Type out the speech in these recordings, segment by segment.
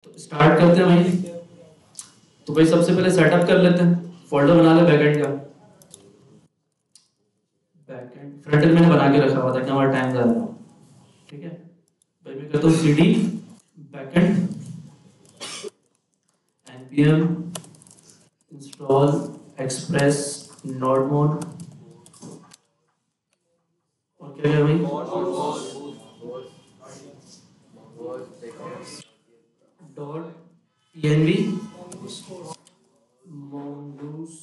तो स्टार्ट करते हैं भाई। तो भाई सबसे पहले सेटअप कर लेते हैं, फोल्डर बना ले बैकएंड का। बैकएंड फ्रंट एंड मैंने बना के रखा हुआ था कि हमारा टाइम ज़्यादा हो। ठीक है भाई, मैं कहता हूँ cd backend npm install express node mode और क्या है भाई डॉट env mongoose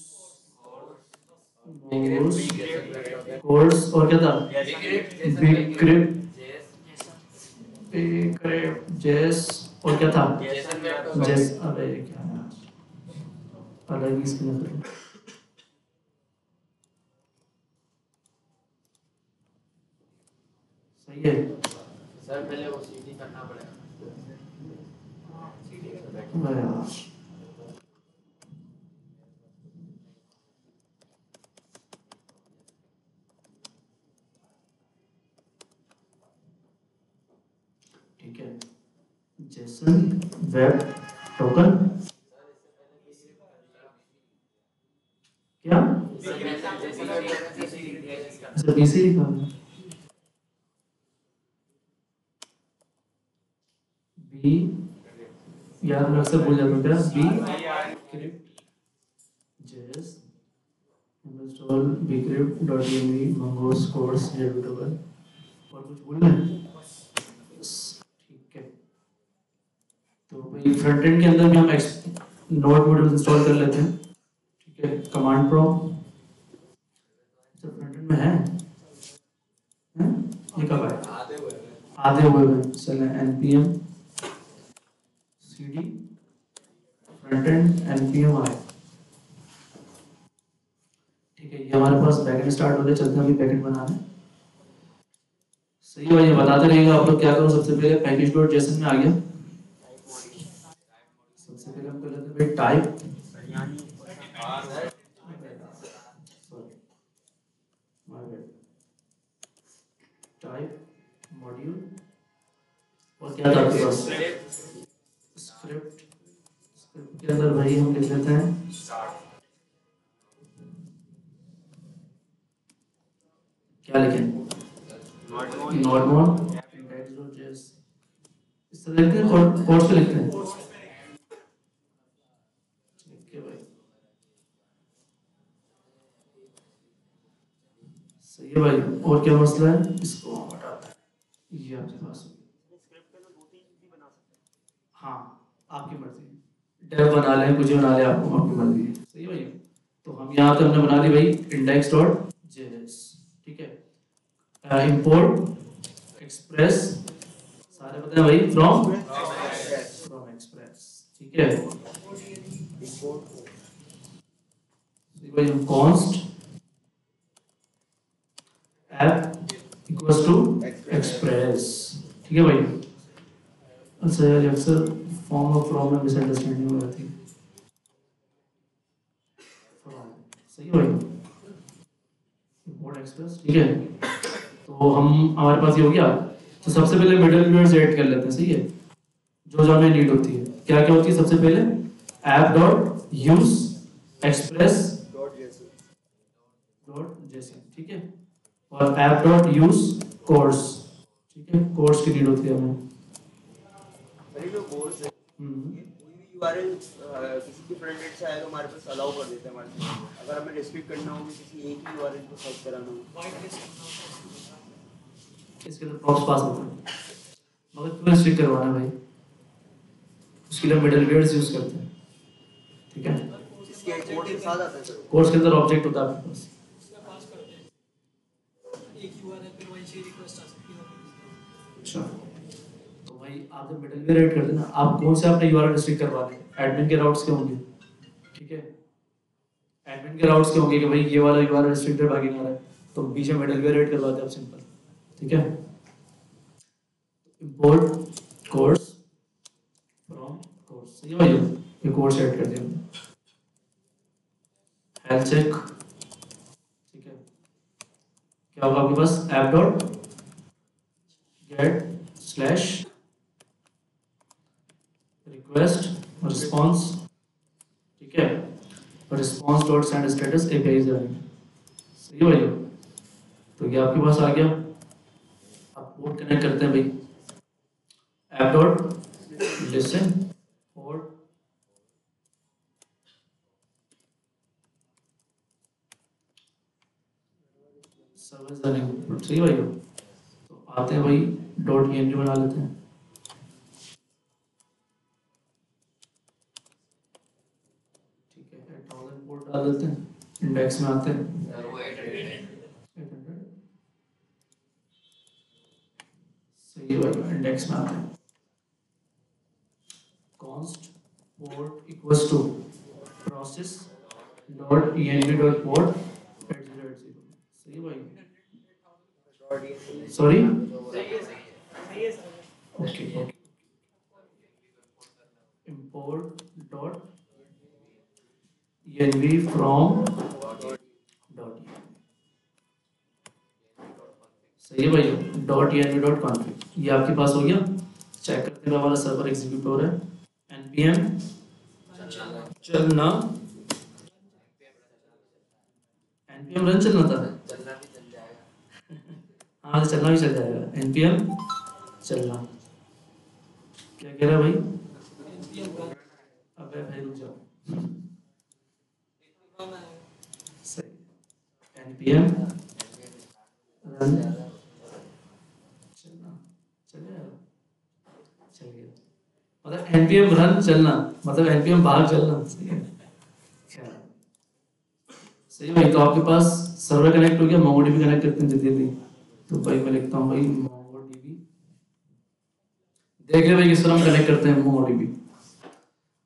कोर्स और क्या था बिग क्रिप्ट जेस और क्या था जेस। अरे क्या यार, अलग ही इसकी नकल। सही है सर पहले वो सीडी करना पड़ेगा। अरे यार, ठीक है जेसन वेब टोकन क्या अच्छा बीसी लिखा है बी यार मैं अक्सर भूल जाता हूँ क्या bcrypt JS install bcrypt dot env mongoose cors editable और कुछ भूलना है। ठीक है तो भाई फ्रंट एंड के अंदर भी हम नोड मॉड्यूल इंस्टॉल कर लेते हैं। ठीक है कमांड प्रॉम्प्ट अच्छा फ्रंट एंड में है ये कब है आधे हुए हैं। चलें npm cd front end npm आए। ठीक है ये हमारे पास बैकएंड स्टार्ट हो गया, चलते हैं अभी बैकएंड बनाने। सही है भाई, बताते रहिएगा आप लोग क्या करो। सबसे पहले पैकेज डॉट जेसन में आ गया। सबसे पहले हम कर लेते हैं भाई टाइप टाइप मॉड्यूल और क्या था आपके पास स्क्रिप्ट। स्क्रिप्ट के अंदर भाई हम लिख लेते हैं क्या लिखें नॉट मोड इंडेक्स.js इस तरह लिखते हैं कोड्स पे लिखते हैं। ठीक है भाई सही है भाई। और क्या मसला है इसको हम हटाते हैं ये आपके पास हाँ आपकी मर्जी डेव बना लें कुछ बना लें आपको आपकी मर्जी है। सही है भाई तो हम यहाँ पे हमने बना ली भाई index.js। ठीक है इंपोर्ट एक्सप्रेस सारे पता है भाई फ्रॉम एक्सप्रेस। ठीक है भाई हम const app equals to express. ठीक है भाई अच्छा यार अक्सर फॉर्म और फ्रॉम में मिसअंडरस्टैंडिंग हो जाती है। फ्रॉम सही है भाई इंपोर्ट एक्सप्रेस। ठीक है तो हम हमारे पास ये हो गया। तो सबसे पहले मिडल वेयर्स ऐड कर लेते हैं। सही है जो जो हमें नीड होती है क्या क्या होती है सबसे पहले app dot use express dot JSON. ठीक है और ऐप डॉट यूज कोर्स। ठीक है कोर्स की नीड होती है हमें। सही जो कोर्स है कोई भी यूआरएल किसी के फ्रंट एंड से आए तो हमारे पास अलाउ कर देते हैं हमारे पास। अगर हमें रिस्ट्रिक्ट करना हो किसी एक ही यूआरएल को सर्च कराना हो इसके अंदर प्रॉप्स पास होता है मगर क्यों रिस्ट्रिक्ट करवाना भाई उसके लिए मिडल वेयर्स यूज करते हैं। ठीक है इसके कोड के साथ आता है सर। कोर्स के अंदर ऑब्जेक्ट होता है आपके पास एक यूआरएल पे वहीं से रिक्वेस्ट आ सकती है। अच्छा तो भाई आप जब मिडल वेयर ऐड करते हैं ना आप कौन से अपने यूआरएल रिस्ट्रिक्ट करवा रहे हैं एडमिन के राउट्स के होंगे। ठीक है एडमिन के राउट्स के होंगे कि भाई ये वाला यूआरएल रिस्ट्रिक्टेड बाकी ना रहे तो बीच में मिडल वेयर ऐड करवाते हैं आप सिंपल। ठीक है इंपोर्ट कोर्स फ्रॉम कोर्स। सही है भाई ये कोर्स ऐड कर दिया हेल्थ चेक। ठीक है क्या होगा आपके पास app dot get slash request response, ठीक है, response dot send status API से आएंगे। सही है भाई, तो ये आपके पास आ गया। आप पोर्ट कनेक्ट करते हैं भाई, app dot listen port service running. सही भाई, तो आते हैं भाई डॉट ई बना लेते हैं। ठीक है, 8000 पोर्ट डाल देते हैं, इंडेक्स में आते हैं 800। सही है भाई, इंडेक्स में आते हैं const port equals to process dot env dot port @080। सही है भाई, sorry okay okay, import dot env from dot सही है भाई, डॉट env डॉट config ये आपके पास हो गया। चेक करते हैं हमारा सर्वर एग्जीक्यूट हो रहा है। npm चलना, npm रन चलना था, हाँ तो चलना भी चल जाएगा। npm चलना, क्या कह रहा है भाई? अबे भाई रुक जाओ, सही, npm रन चलना, चलेगा, चल गया, मतलब npm रन चलना मतलब npm बाहर चलना। सही है, क्या सही है भाई। तो आपके पास सर्वर कनेक्ट हो गया, MongoDB कनेक्ट करते हैं जल्दी। तो भाई मैं लिखता हूँ भाई MongoDB, देख ले भाई किस तरह हम कनेक्ट करते हैं MongoDB।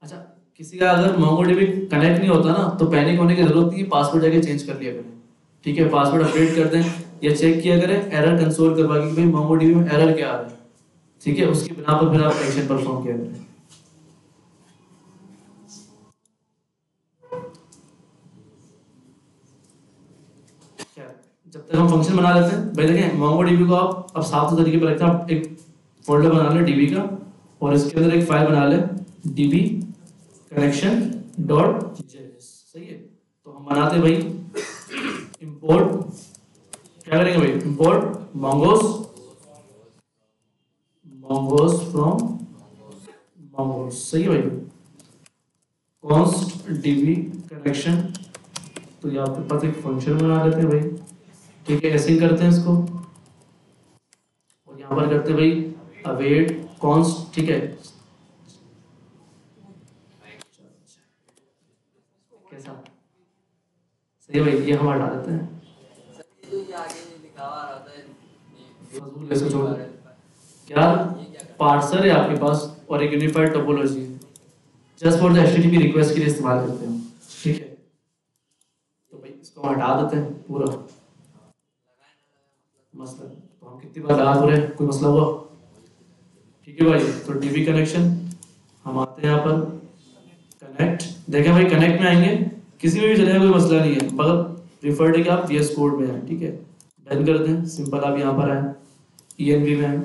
अच्छा, किसी का अगर MongoDB कनेक्ट नहीं होता ना तो पैनिक होने की जरूरत नहीं है, पासवर्ड जाके चेंज कर लिया करें। ठीक है, पासवर्ड अपडेट कर दें या चेक किया करें, एरर कंसोल करवा के भाई MongoDB में एरर क्या आ रहा है। ठीक है, उसकी बिना पर फिर आप एक्शन परफॉर्म किया करें। जब तक हम फंक्शन बना लेते हैं भाई, देखें MongoDB को आप अब साफ तरीके पर रखते हैं। आप एक फोल्डर बना लें DB का और इसके अंदर एक फाइल बना लें DB कनेक्शन डॉट JS। सही है, तो हम बनाते हैं भाई इंपोर्ट, क्या करेंगे भाई, इंपोर्ट mongoose फ्रॉम mongoose। सही है भाई, const DB कनेक्शन, तो यहाँ पे पास एक फंक्शन बना लेते हैं भाई। ठीक है, ऐसे ही करते हैं इसको, और यहाँ पर करते हैं भाई अवेट const। ठीक है, कैसा, सही है भाई, ये हम हटा देते हैं, फजूल ऐसे छोड़ दें। क्या पार्सर है आपके पास और एक यूनिफाइड टोपोलॉजी है, just for the HTTP request के लिए इस्तेमाल करते हैं। ठीक है, तो भाई इसको हटा देते हैं पूरा मसला। तो हम कितनी बार लगा रहे हैं, कोई मसला हुआ? ठीक है भाई, तो DB कनेक्शन हम आते हैं यहाँ पर कनेक्ट, देखें भाई कनेक्ट में आएंगे किसी में भी चलेगा, कोई मसला नहीं है, मगर प्रीफर्ड है कि आप VS कोड में आए। ठीक है, डन कर दें, सिंपल आप यहाँ पर आए env में आए।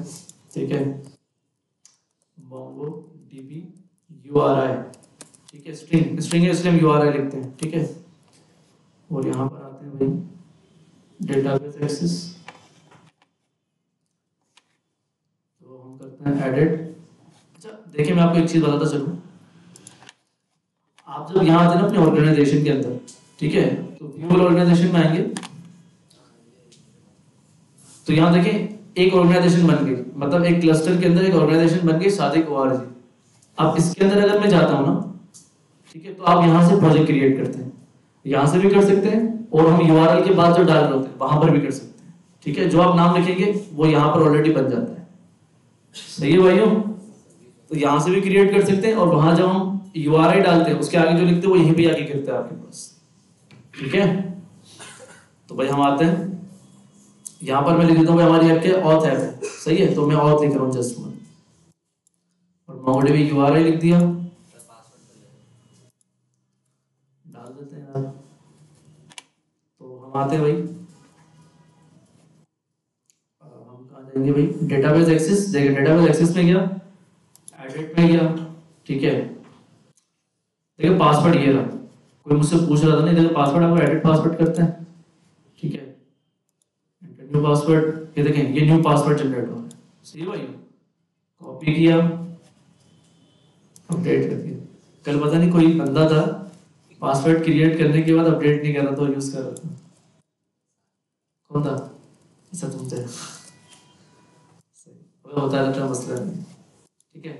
ठीक है, MongoDB URI, ठीक है, स्ट्रिंग है इसलिए हम URI लिखते हैं। ठीक है, और यहाँ पर आते हैं भाई डेटाबेस एक्सेस, तो हम करते हैं एडिट। अच्छा देखिए, मैं आपको एक चीज बताता चलूं, आप जब यहाँ आते हैं ना अपने ऑर्गेनाइजेशन के अंदर, ठीक है, तो व्यू ऑर्गेनाइजेशन में आएंगे, तो यहाँ देखें एक ऑर्गेनाइजेशन बन गई, मतलब एक क्लस्टर के अंदर एक ऑर्गेनाइजेशन बन गई सादिक ORG। अब इसके अंदर अगर मैं जाता हूँ ना, ठीक है, तो आप यहाँ से प्रोजेक्ट क्रिएट करते हैं, यहाँ से भी कर सकते हैं, और हम URL के बाद जो डाल रहे होते हैं वहां पर भी कर सकते हैं। ठीक है, जो आप नाम लिखेंगे वो यहाँ पर ऑलरेडी बन जाता है। सही है भाइयों, तो यहाँ से भी क्रिएट कर सकते हैं, और वहां जब हम URI डालते हैं उसके आगे जो लिखते हैं वो यहीं पे आके गिरता है आपके पास। ठीक है, तो भाई हम आते हैं यहाँ पर, मैं लिख देता हूँ हमारी ऐप के ऑथ ऐप है। सही है, तो मैं ऑथ लिख रहा हूँ जस्ट वन, और MongoDB URI लिख दिया, डाल देते हैं यार। तो हम आते हैं भाई, हम कहाँ जाएंगे भाई, डेटाबेस एक्सेस। देखिए डेटाबेस एक्सेस में गया, एडिट में गया, ठीक है। देखिए पासवर्ड ये रहा, कोई मुझसे पूछ रहा था नहीं, देखिए पासवर्ड आपको एडिट पासवर्ड करते हैं, ठीक है, न्यू पासवर्ड, ये देखें ये न्यू पासवर्ड जनरेट हो रहा है, सही भाई, कॉपी किया, अपडेट कर दिया। कल पता नहीं कोई बंदा था पासवर्ड क्रिएट करने के बाद अपडेट नहीं कर रहा था, यूज कर रहा था, कौन था? ऐसा तुम थे, होता है तो मसला नहीं, ठीक है।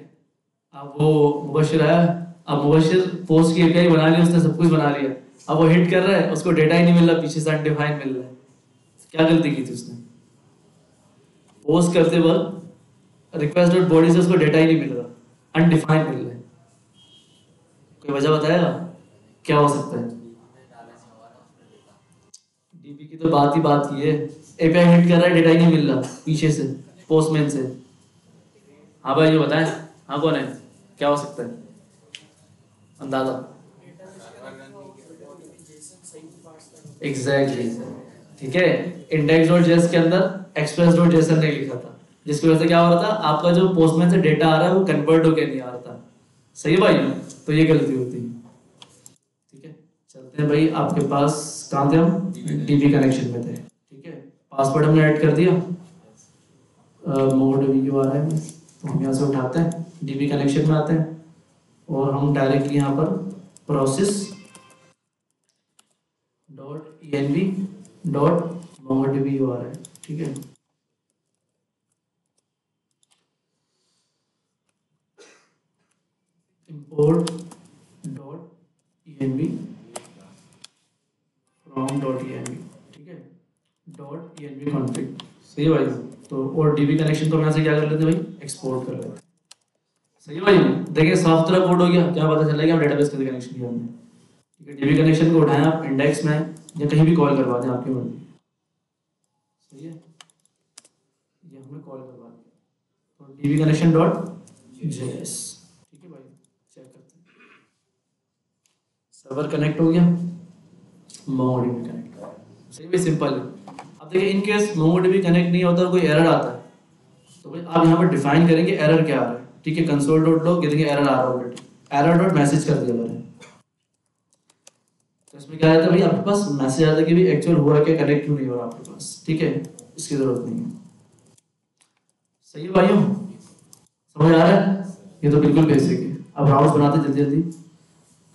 अब वो मुबशिर आया, अब मुबशिर पोस्ट की एपीआई बना ली उसने, सब कुछ बना लिया, अब वो हिट कर रहा है, उसको डेटा ही नहीं मिल रहा, पीछे से अनडिफाइंड मिल रहा है। क्या गलती की थी उसने? पोस्ट करते वक्त रिक्वेस्ट डॉट बॉडी से उसको डेटा ही नहीं मिल रहा, अनडिफाइंड मिल रहा है। कोई वजह बताएगा क्या हो सकता है? डीबी की तो बात ही बात की है, एपीआई हिट कर रहा है, डेटा ही नहीं मिल रहा पीछे से पोस्टमैन से। हाँ भाई ये बताएं, हाँ कौन है, क्या हो सकता है अंदाजा? एग्जैक्टली, ठीक है। इंडेक्स डॉट जेएस के अंदर एक्सप्रेस डॉट जेएसएन नहीं लिखा था, जिसकी वजह से क्या हो रहा था, आपका जो पोस्टमैन से डेटा आ रहा है वो कन्वर्ट होके नहीं आ रहा था, सही है भाई, तो ये गलती होती है, ठीक है। चलते हैं भाई, आपके पास कहाँ थे हम? डीबी कनेक्शन में थे, ठीक है। पासवर्ड हमने ऐड कर दिया, मोड डीबी क्यू आ रहा है, तो हम यहाँ से उठाते हैं, डीबी कनेक्शन में आते हैं और हम डायरेक्टली यहाँ पर process dot env dot mongodb आ रहा है, ठीक है। import dot env from dot env, ठीक है, डॉट env config, सही है भाई। तो और डीबी कनेक्शन को यहाँ से क्या कर लेते भाई, एक्सपोर्ट कर लेते, सही है भाई। देखिए साफ सुथरा कोड हो गया, क्या पता चला कि हम डेटाबेस कैसे कनेक्शन किया हमने, ठीक है। डीबी कनेक्शन को उठाएं आप इंडेक्स में या कहीं भी कॉल करवा दें, आपकी मर्जी, सही है। ये हमने कॉल करवा दिया, तो डीबी कनेक्शन डॉट जेएस, ठीक है भाई, चेक करते हैं, सर्वर कनेक्ट हो गया, मोंगोडीबी कनेक्ट हो गया, सही भाई, सिंपल है। अब देखिए इन केस मोंगोडीबी कनेक्ट नहीं होता, कोई एरर आता है, तो भाई आप यहाँ पर डिफाइन करेंगे एरर क्या आ रहा है, ठीक है। कंसोल डॉट लॉग, ये देखिए एरर आ रहा है ऑलरेडी, एरर डॉट मैसेज कर दिया मैंने, तो इसमें क्या रहता है भाई, आपके पास मैसेज आता है कि भी एक्चुअल हुआ क्या, कनेक्ट क्यों नहीं हो रहा आपके पास, ठीक है, इसकी जरूरत नहीं है, सही है भाइयों, समझ आ रहा है? ये तो बिल्कुल बेसिक है। अब राउट्स बनाते जल्दी जल्दी,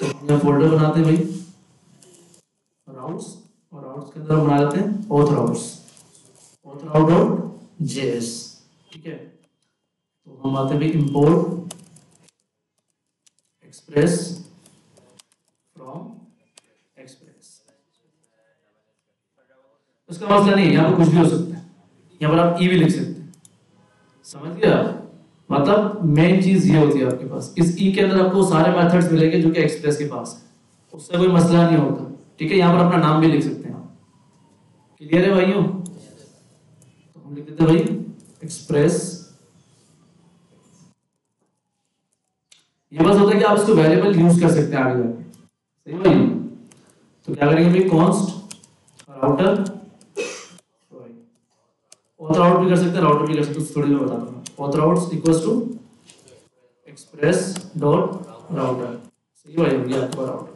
तो यहाँ फोल्डर बनाते हैं भाई राउट्स, और राउट्स के अंदर हम बना लेते हैं ऑथ राउट्स, ऑथ राउट डॉट जेएस, ठीक है। तो हम आते हैं भाई इंपोर्ट एक्सप्रेस फ्रॉम एक्सप्रेस, उसका मसला नहीं है, यहाँ पर कुछ भी हो सकता है, यहाँ पर आप ई भी लिख सकते हैं, समझ गया? मतलब मेन चीज ये होती है आपके पास, इस ई के अंदर आपको सारे मेथड्स मिलेंगे जो कि एक्सप्रेस के पास है, उससे कोई मसला नहीं होता, ठीक है। यहाँ पर अपना नाम भी लिख सकते हैं आप, क्लियर है भाइयों? तो हम लिख देते हैं भाई एक्सप्रेस, ये बस होता है कि आप इसको वेरिएबल यूज कर सकते हैं आगे जाके, सही भाई। तो क्या करेंगे भाई, कॉन्स्ट राउटर, ऑथर आउट भी कर सकते हैं, राउटर भी कर सकते हैं, थोड़ी मैं बताता हूँ। Author out equals to express dot router, सही भाई, हो गया आपका राउटर,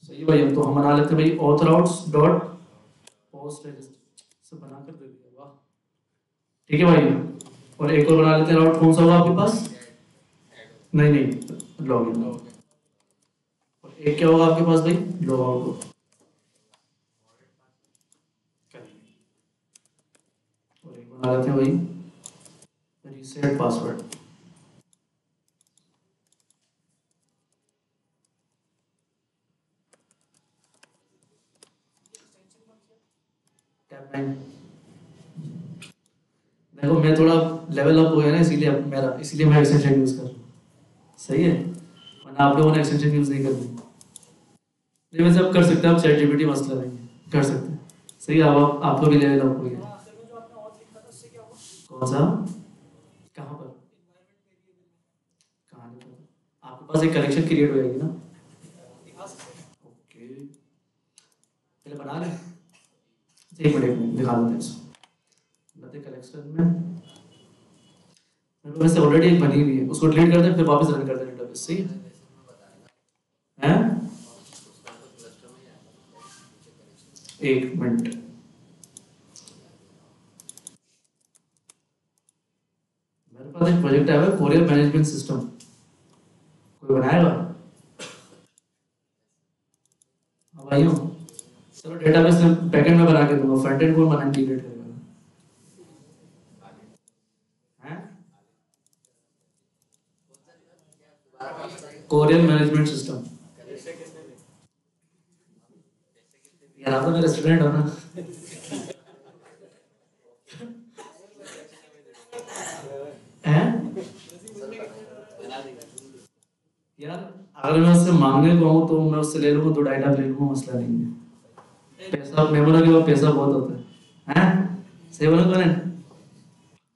सही भाई। तो हम बना लेते हैं भाई author outs dot post register, सब बना कर दे दिया, वाह, ठीक है भाई। और एक और बना लेते हैं राउट, कौन सा होगा आपके पास? नहीं लॉगिन, और एक क्या होगा आपके पास भाई, लॉग आउट, और एक बना लेते हैं भाई रीसेट पासवर्ड, टैप 9। देखो मैं थोड़ा लेवल अप हो गया ना, इसीलिए मैं एक्सटेंशन यूज कर रहा हूँ, सही है, वरना आप लोगों ने एक्सटेंशन यूज नहीं करनी। नहीं वैसे आप कर सकते हैं, आप चैट जीपीटी मसला नहीं है, कर सकते हैं, सही है। अब आपको भी लेवल अप हो गया। कौन सा, कहाँ पर, कहाँ लिखा था? आपके पास एक कनेक्शन क्रिएट हो जाएगी ना, ओके, पहले बना लें, एक मिनट दिखा देते हैं इसको, कलेक्शन में वैसे ऑलरेडी एक बनी हुई है, उसको डिलीट कर दें फिर वापस रन कर दें डेटाबेस। सही है? एक मिनट, मेरे पास एक प्रोजेक्ट आया है कोरियर मैनेजमेंट सिस्टम, कोई बनाएगा? हाँ भाइयों, चलो डेटाबेस में बैकएंड में बना के दूंगा, फ्रंट एंड कौन बना इंटीग्रेट करेगा? हैं? Courier management system. यार आप तो मेरे स्टूडेंट हो ना। हैं? यार अगर मैं उससे मांगने को हूँ तो मैं उससे ले लूंगा, 2 डायलॉग ले लूंगा, मसला नहीं है। पैसा मेमोरी के बाद पैसा बहुत होता है। हैं? सही बोला कौन है?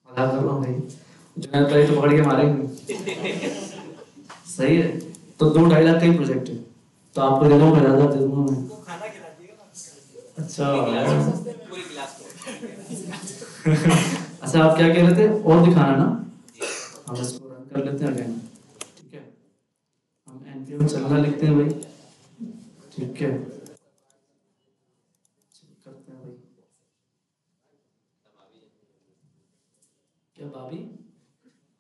मजाक कर रहा हूँ भाई, जुनैद भाई तो पकड़ के मारेंगे। सही है, तो 2 डायलॉग का ही प्रोजेक्ट है, तो आपको दे दूंगा, 50,000 दे दूंगा मैं। वो खाना खिला दिएगा ना। अच्छा पूरी क्लास को। अच्छा, आप क्या कह रहे थे और दिखाना ना? हम इसको रन कर लेते हैं अगेन। ठीक है, हम npm चलना लिखते हैं भाई। ठीक है, करते हैं भाई। क्या भाभी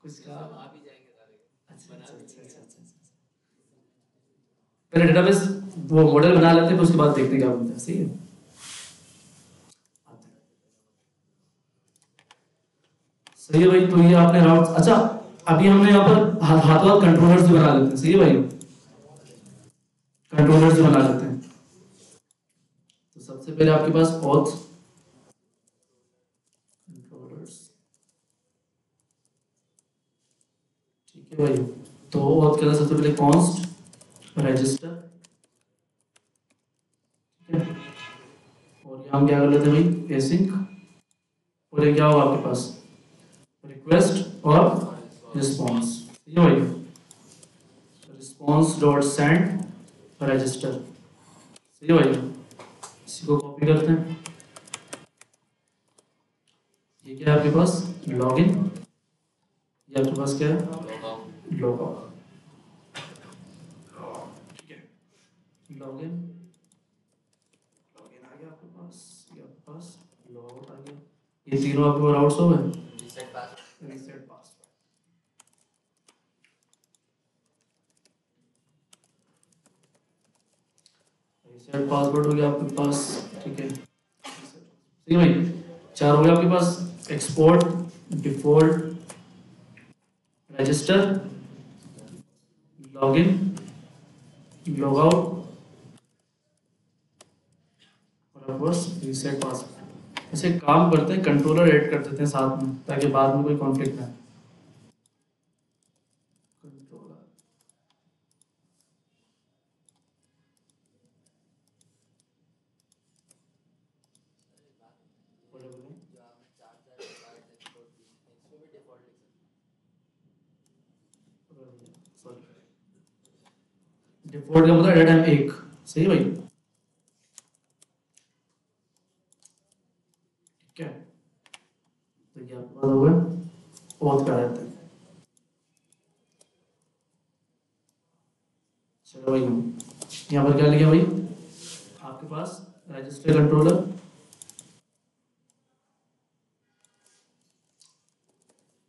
कुछ कहा? आप ही जाएंगे सारे। अच्छा। पहले डेटाबेस वो मॉडल बना लेते हैं, फिर उसके बाद देखते हैं क्या बनता है। सही है, सही है भाई। तो ये आपने राउट, अच्छा अभी हमने यहाँ पर हाथों हाथ कंट्रोलर्स भी बना लेते हैं। सही है भाई, कंट्रोलर्स भी बना लेते हैं। तो सबसे पहले आपके पास ऑथ कंट्रोलर्स। ठीक है भाई, तो ऑथ के अंदर सबसे पहले कॉन्स्ट रजिस्टर। ठीक है, और यहाँ हम क्या कर लेते हैं भाई, एसिंक। और ये क्या होगा आपके पास, रिक्वेस्ट और रिस्पॉन्स। ये भाई रिस्पॉन्स डॉट सेंड रजिस्टर। सही भाई, इसी को कॉपी करते हैं। ये क्या है आपके पास, लॉगिन। ये आपके पास क्या है, लॉग आउट। ठीक है, लॉगिन, लॉगिन आ गया आपके पास, ये आपके पास लॉग आउट आ गया। ये तीनों आपके राउट्स हो गए। रीसेट पासवर्ड, रीसेट पासवर्ड हो गया आपके पास। ठीक है, सही भाई, 4 हो गया आपके पास। Export, default, register, login, log out और आपके पास रीसेट पासवर्ड। ऐसे काम करते हैं, कंट्रोलर ऐड कर देते हैं साथ में, ताकि बाद में कोई कॉन्फ्लिक्ट ना आए। कंट्रोलर, डिफॉल्ट का मतलब एट टाइम 1। सही भाई, ठीक है। तो ये आपके पास हो गया, ऑथ पे आ जाते हैं। चलो भाई, यहाँ पर क्या लिखा भाई, आपके पास रजिस्टर कंट्रोलर,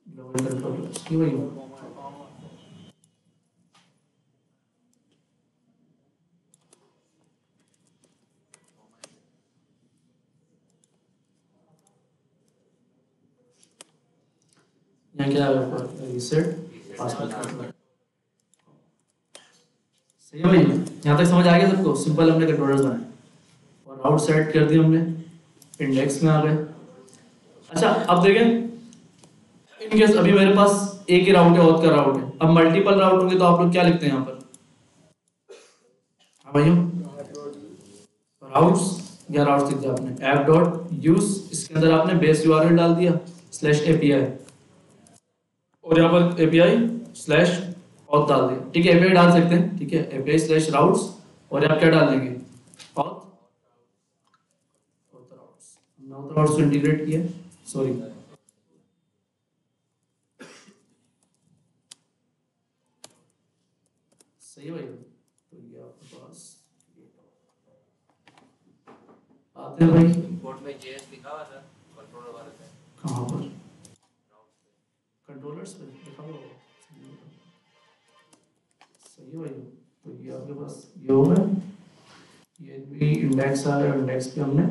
लॉगिन कंट्रोलर। ठीक है भाई, यहाँ क्या है, रीसेट पासवर्ड कंट्रोलर। सही है भाई, यहाँ तक समझ आ गया सबको? सिंपल हमने कंट्रोलर्स बनाए और राउट सेट कर दिए हमने, इंडेक्स में आ गए। अच्छा अब देखें, इन केस अभी मेरे पास एक ही राउट है, ऑथ का राउट है। अब मल्टीपल राउट होंगे तो आप लोग क्या लिखते हैं यहाँ पर? हाँ भाइयों, राउट्स या राउट्स लिख दिया आपने, ऐप डॉट यूज, इसके अंदर आपने बेस यूआरएल डाल दिया स्लैश एपीआई, और यहाँ पर एपीआई स्लैश ऑथ डाल दिया। ठीक है, एपीआई डाल सकते हैं। ठीक है, एपीआई स्लैश राउट्स, और आप क्या डाल देंगे, ऑथ राउट्स। हमने ऑथ राउट्स को इंटीग्रेट किया, सॉरी सही है भाई। तो ये आपके पास आते हैं भाई। इंपोर्ट में जेएस लिखा हुआ था कंट्रोलर वाले पे। कहाँ पर? कंट्रोलर्स पे लिखा हुआ होगा। सही है भाई। तो ये आपके पास ये हो गया। ये भी इंडेक्स आ रहा है, इंडेक्स पे हमने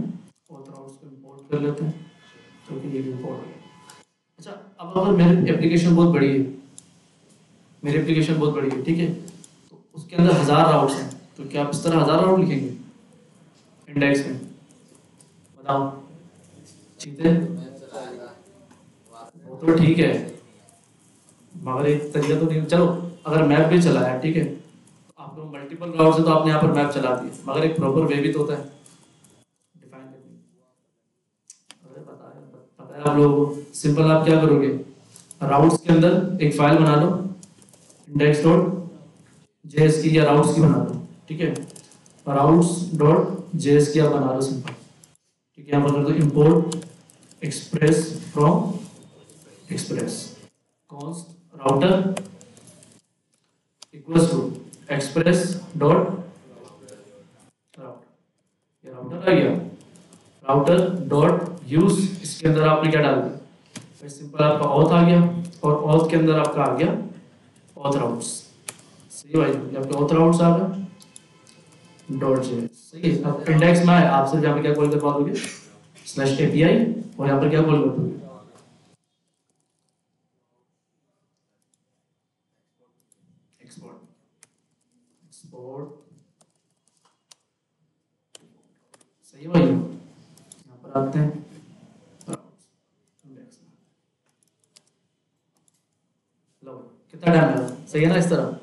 ऑथर आउट्स को इंपोर्ट कर लेते हैं, तो कि ये भी इंपोर्ट हो गया। अच्छा, अब अगर मेरी एप्लीकेशन बहुत बड़ी है, मेरी एप्लीकेशन बहुत बड़ी है, ठीक है, तो उसके अंदर 1000 राउट्स हैं, तो क्या आप इस तरह 1000 राउट लिखेंगे इंडेक्स में? बताओ। चीते वो तो ठीक है, मगर एक तरीका तो नहीं। चलो अगर मैप भी चलाया, ठीक है, तो आपको मल्टीपल राउट से तो आपने यहाँ पर मैप चला दिया, मगर एक प्रॉपर वे भी तो होता है डिफाइन करने। अरे पता है आप लोगों को। सिंपल आप क्या करोगे, राउट्स के अंदर एक फाइल बना लो index.js की, या राउट्स की बना लो, ठीक है, routes.js की आप बना लो सिंपल, ठीक है। यहाँ पर कर दो import express from express const router equals to express dot route, ये राउटर आ गया। राउटर डॉट यूज, इसके अंदर आपने क्या डाल दिया, सिंपल आपका ऑथ आ गया, और ऑथ के अंदर आपका आ गया ऑथ राउट्स। सही भाई, ये आपके ऑथ राउट्स आ गए डॉट जेएस। सही है। अब इंडेक्स में है, आप सिर्फ यहाँ पे क्या कॉल करवा दोगे, स्लैश एपीआई, और यहाँ पर क्या कॉल कर दोगे, एक्सपोर्ट। एक्सपोर्ट सही है भाई। यहाँ पर आते हैं इंडेक्स में, लो कितना टाइम लगा, सही है ना, इस तरह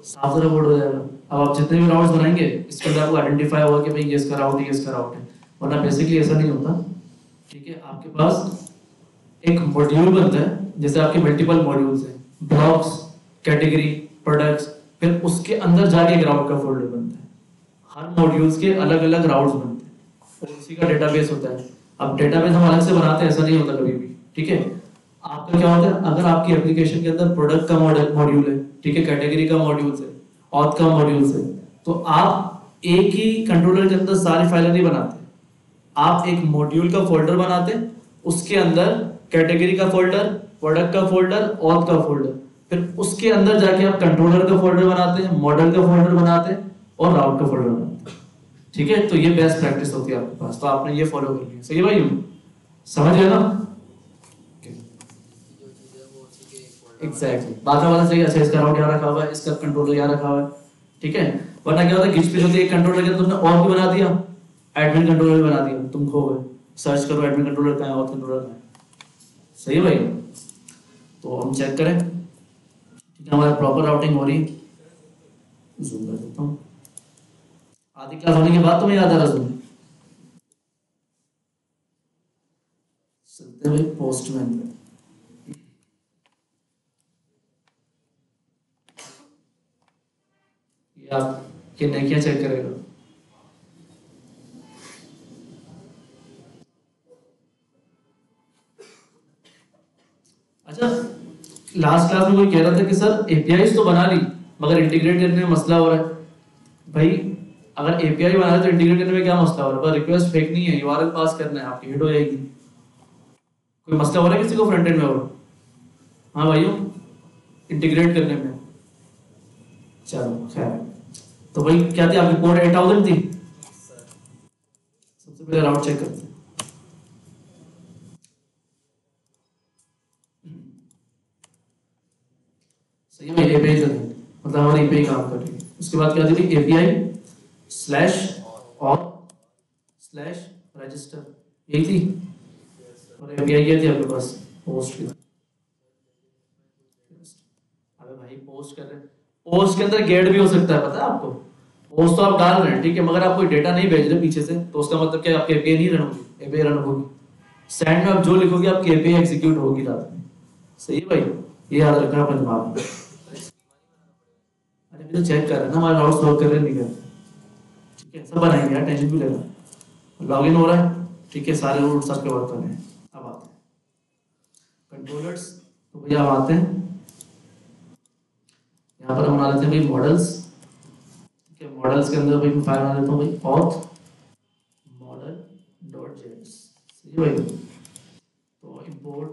साफ जरा बोर्ड हो जाएगा। अब आप जितने भी राउट्स बनाएंगे इसके अंदर आपको आइडेंटिफाई होगा कि भाई ये इसका राउट है, ये इसका राउट है, वरना बेसिकली ऐसा नहीं होता, ठीक है। आपके पास एक मॉड्यूल बनता है, जैसे आपके मल्टीपल मॉड्यूल्स हैं, ब्लॉक्स, कैटेगरी, प्रोडक्ट्स, फिर उसके अंदर जाके एक राउट का फोल्डर बनता है। हर मॉड्यूल्स के अलग अलग राउट्स बनते हैं और उसी का डेटाबेस होता है। अब डेटाबेस हम अलग से बनाते हैं, ऐसा नहीं होता कभी भी, ठीक है। आपका क्या होता है, अगर आपकी एप्लीकेशन के अंदर प्रोडक्ट का मॉड्यूल है, ठीक है, कैटेगरी का मॉड्यूल है, ऑथ का मॉड्यूल है, तो आप एक ही कंट्रोलर के अंदर सारी फाइलें नहीं बनाते, आप एक मॉड्यूल का फोल्डर बनाते हैं, उसके अंदर कैटेगरी का फोल्डर, प्रोडक्ट का फोल्डर, ऑथ का फोल्डर, फिर उसके अंदर जाके आप कंट्रोलर का फोल्डर बनाते हैं, मॉडल का फोल्डर बनाते हैं और राउट का फोल्डर बनाते हैं, ठीक है। तो ये बेस्ट प्रैक्टिस होती है आपके पास, तो आपने ये फॉलो कर लिया। सही है भाई, समझ गए ना? एग्जैक्टली, बात वाला सही। अच्छा, इसका राउट यहाँ रखा हुआ है, इसका कंट्रोलर यहाँ रखा हुआ है, ठीक है। वरना क्या होता है, घिच पिच होती है, एक कंट्रोलर के तुमने और भी बना दिया, एडमिन कंट्रोलर भी बना दिया, तुम खो गए। सर्च करो एडमिन कंट्रोलर कहाँ है, ऑथ कंट्रोलर कहाँ है। सही है भाई। तो हम चेक करें, ठीक है, हमारा प्रॉपर राउटिंग हो रही है। जूम कर देता हूँ, आधी क्लास होने के बाद तुम्हें याद आ रहा जूम। चलते हैं भाई पोस्टमैन पे। आप ये नहीं क्या चेक करेगा, अच्छा लास्ट क्लास में कोई कह रहा था कि सर एपीआईज तो बना ली मगर इंटीग्रेट करने में मसला हो रहा है। भाई अगर एपीआई बना रहे तो इंटीग्रेट करने में क्या मसला हो रहा है, बस रिक्वेस्ट फेंकनी है, यूआरएल पास करना है, आपकी हिट हो जाएगी। कोई मसला हो रहा है किसी को फ्रंट एंड में? और हाँ भाइयों, इंटीग्रेट करने में। चलो खैर, तो भाई क्या थी आपकी कोड 8000 थी। सबसे पहले राउट चेक करते हैं। सही है भाई, एपीआई चल रही है, मतलब हमारी एपीआई काम कर रही है। उसके बाद क्या थी, एपीआई स्लैश और स्लैश रजिस्टर, यही थी। और एपीआई क्या थी आपके पास, पोस्ट की। अबे भाई पोस्ट कर रहे हैं, पोस्ट के अंदर गेट भी हो सकता है, पता है आपको। पोस्ट तो आप डाल रहे हैं, ठीक है, मगर आप कोई डेटा नहीं भेज रहे पीछे से, तो उसका मतलब क्या, आपकी एपीआई नहीं रन होगी, एपीआई रन होगी। सेंड में आप जो लिखोगे आपकी एपीआई एग्जीक्यूट होगी रात में। सही है भाई, ये याद रखना अपने दिमाग में। अरे भी तो चेक कर रहे हैं ना, हमारे राउट्स लॉग कर रहे हैं, नहीं कर रहे, ठीक है, सब बनाएंगे यार, टेंशन भी लेना। लॉगिन हो रहा है, ठीक है, सारे रूट्स आपके वर्क कर रहे हैं। अब आते हैं कंट्रोलर्स, तो भैया अब आते हैं यहाँ पर हम बना लेते हैं भाई मॉडल्स। मॉडल्स के अंदर भाई मैं फाइल बना देता हूँ भाई auth model.js, सही भाई। तो import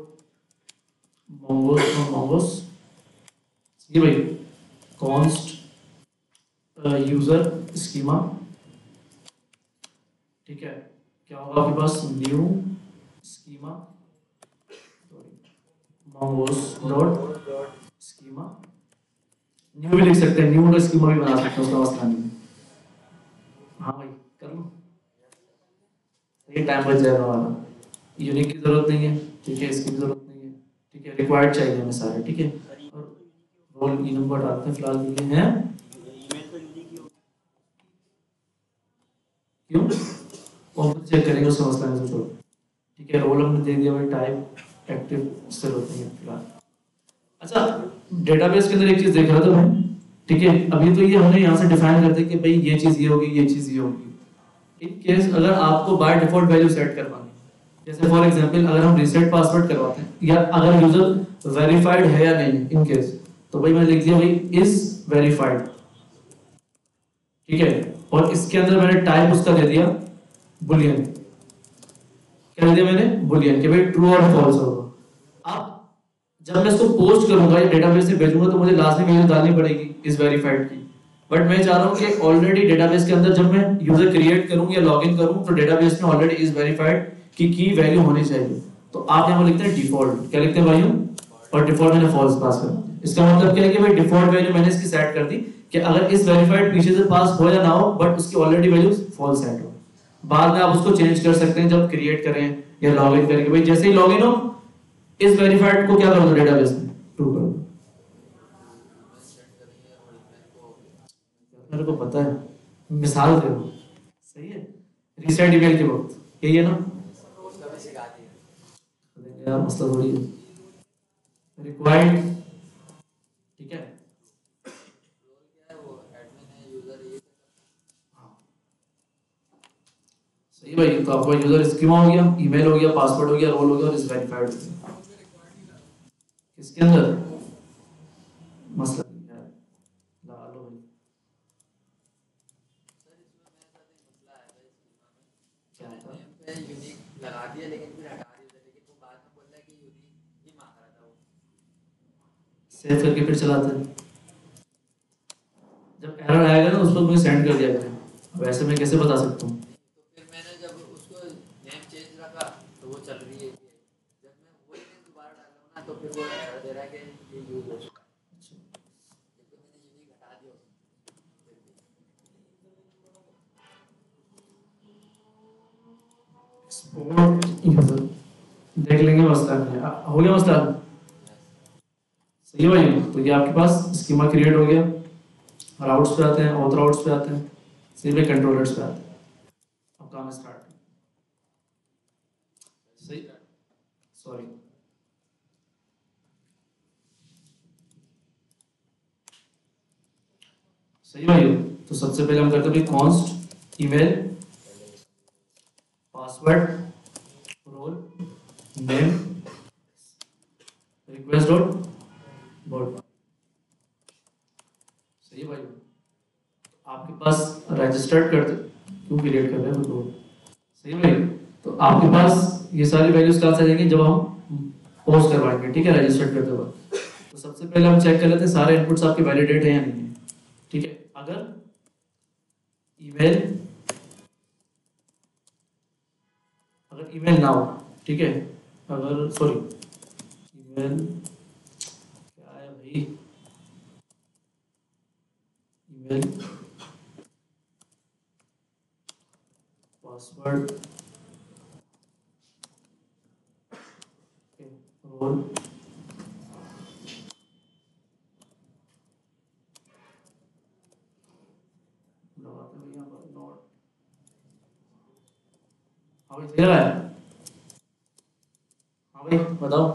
mongoose from mongoose, सही भाई। const user schema, ठीक है। क्या होगा आपके पास new schema mongoose dot schema, new भी लिख सकते हैं, न्यू का schema भी बना सकते हैं, उसका मसला नहीं है। हाँ भाई कर लो, ये टाइम बच जाएगा हमारा। यूनिक की जरूरत नहीं है, ठीक है, इसकी भी जरूरत नहीं है, ठीक है। रिक्वायर्ड चाहिए हमें सारे, ठीक है। और रोल ई नंबर डालते हैं फिलहाल के लिए हैं, ईमेल तो यूनिक ही होगा। क्यों और चेक करेंगे, उसका मसला नहीं, सोचो, ठीक है। रोल हमने दे दिया भाई, टाइप एक्टिव, उससे जरूरत नहीं है फिलहाल। अच्छा, डेटाबेस के अंदर एक चीज देख रहा था मैं, ठीक है। अभी तो ये हमने यहाँ से डिफाइन करते हैं कि भाई ये चीज ये होगी, ये चीज ये होगी। इन केस अगर आपको बाय डिफॉल्ट वैल्यू सेट करवानी है, जैसे फॉर एग्जांपल अगर हम रीसेट पासवर्ड करवाते हैं, या अगर यूजर वेरीफाइड है या नहीं इन केस, तो भाई मैं लिख दिया भाई इज वेरीफाइड, ठीक है। और इसके अंदर मैंने टाइप उसका दे दिया बुलियन, क्या दे दिया मैंने, बुलियन, कि भाई ट्रू और फॉल्स होगा। अब जब मैं इसको पोस्ट करूंगा या डेटाबेस से भेजूंगा, तो मुझे लास्ट में वैल्यू डालनी पड़ेगी इज वेरीफाइड की। बट मैं चाह रहा हूँ कि ऑलरेडी डेटाबेस के अंदर जब मैं यूजर क्रिएट करूँ या लॉगिन करूँ, तो डेटाबेस में ऑलरेडी इज वेरीफाइड की वैल्यू होनी चाहिए। तो आप यहाँ पर लिखते हैं डिफॉल्ट, क्या लिखते हैं भाइयों, और डिफॉल्ट मैंने फॉल्स पास कर। इसका मतलब क्या है कि भाई डिफॉल्ट वैल्यू मैंने इसकी सेट कर दी कि अगर इस वेरीफाइड पीछे से पास हो या ना हो, बट उसकी ऑलरेडी वैल्यू फॉल्स सेट हो। बाद में आप उसको चेंज कर सकते हैं जब क्रिएट करें या लॉगिन करेंगे। भाई जैसे ही लॉगिन हो, इस वेरीफाइड को क्या कर दो डेटाबेस में, ट्रू कर दो। मेरे को पता है, मिसाल दे दो, सही है। रीसेट ईमेल के वक्त यही है ना, यार मसला थोड़ी है। रिक्वायर्ड, ठीक है। सही भाई, तो आपका यूजर स्कीमा हो गया, ईमेल हो गया, पासवर्ड हो गया, रोल हो गया और इस वेरीफाइड हो गया। इसके अंदर मसला नहीं है, ला लो भाई। क्या था, यूनिक लगा दिया लेकिन फिर हटा दिया, लेकिन वो बाद में बोल रहा है कि यूनिक ही मांग रहा था वो। सेव करके फिर चलाते हैं, जब एरर आएगा ना उस पर मुझे सेंड कर दिया करें। अब ऐसे मैं कैसे बता सकता हूँ। तो फिर मैंने जब उसको नेम चेंज रखा तो वो चल रही है। जब मैं वही नेम दोबारा डाल रहा हूँ ना, तो फिर वो एरर दे रहा है कि ये यूज हो चुका है। लेकिन मैंने यूनिक हटा दिया एक्सपोर्ट यूजर देख लेंगे, मसला नहीं है। हो गया मसला, सही है भाई। तो ये आपके पास स्कीमा क्रिएट हो गया। राउट्स पे आते हैं, ऑथर राउट्स पे आते हैं, सही भाई, कंट्रोलर्स पे आते हैं। अब काम स्टार्ट, सही, सॉरी, सही भाई। तो सबसे पहले हम करते हैं भाई const email password role name request dot body, सही भाई। आपके पास रजिस्टर्ड करते क्यों क्रिएट कर रहे हैं रोल, सही भाई। तो आपके पास ये सारी वैल्यूज कहाँ से आ जाएंगी जब हम पोस्ट करवाएंगे, ठीक है, रजिस्टर्ड करते वक्त। तो सबसे पहले हम चेक कर लेते हैं सारे इनपुट्स आपके वैलिडेट है या नहीं है, ठीक है। अगर ईमेल ना हो, ठीक है, अगर सॉरी ईमेल क्या है भाई, ईमेल पासवर्ड रोल हाँ भाई सही लगा है। हाँ भाई बताओ,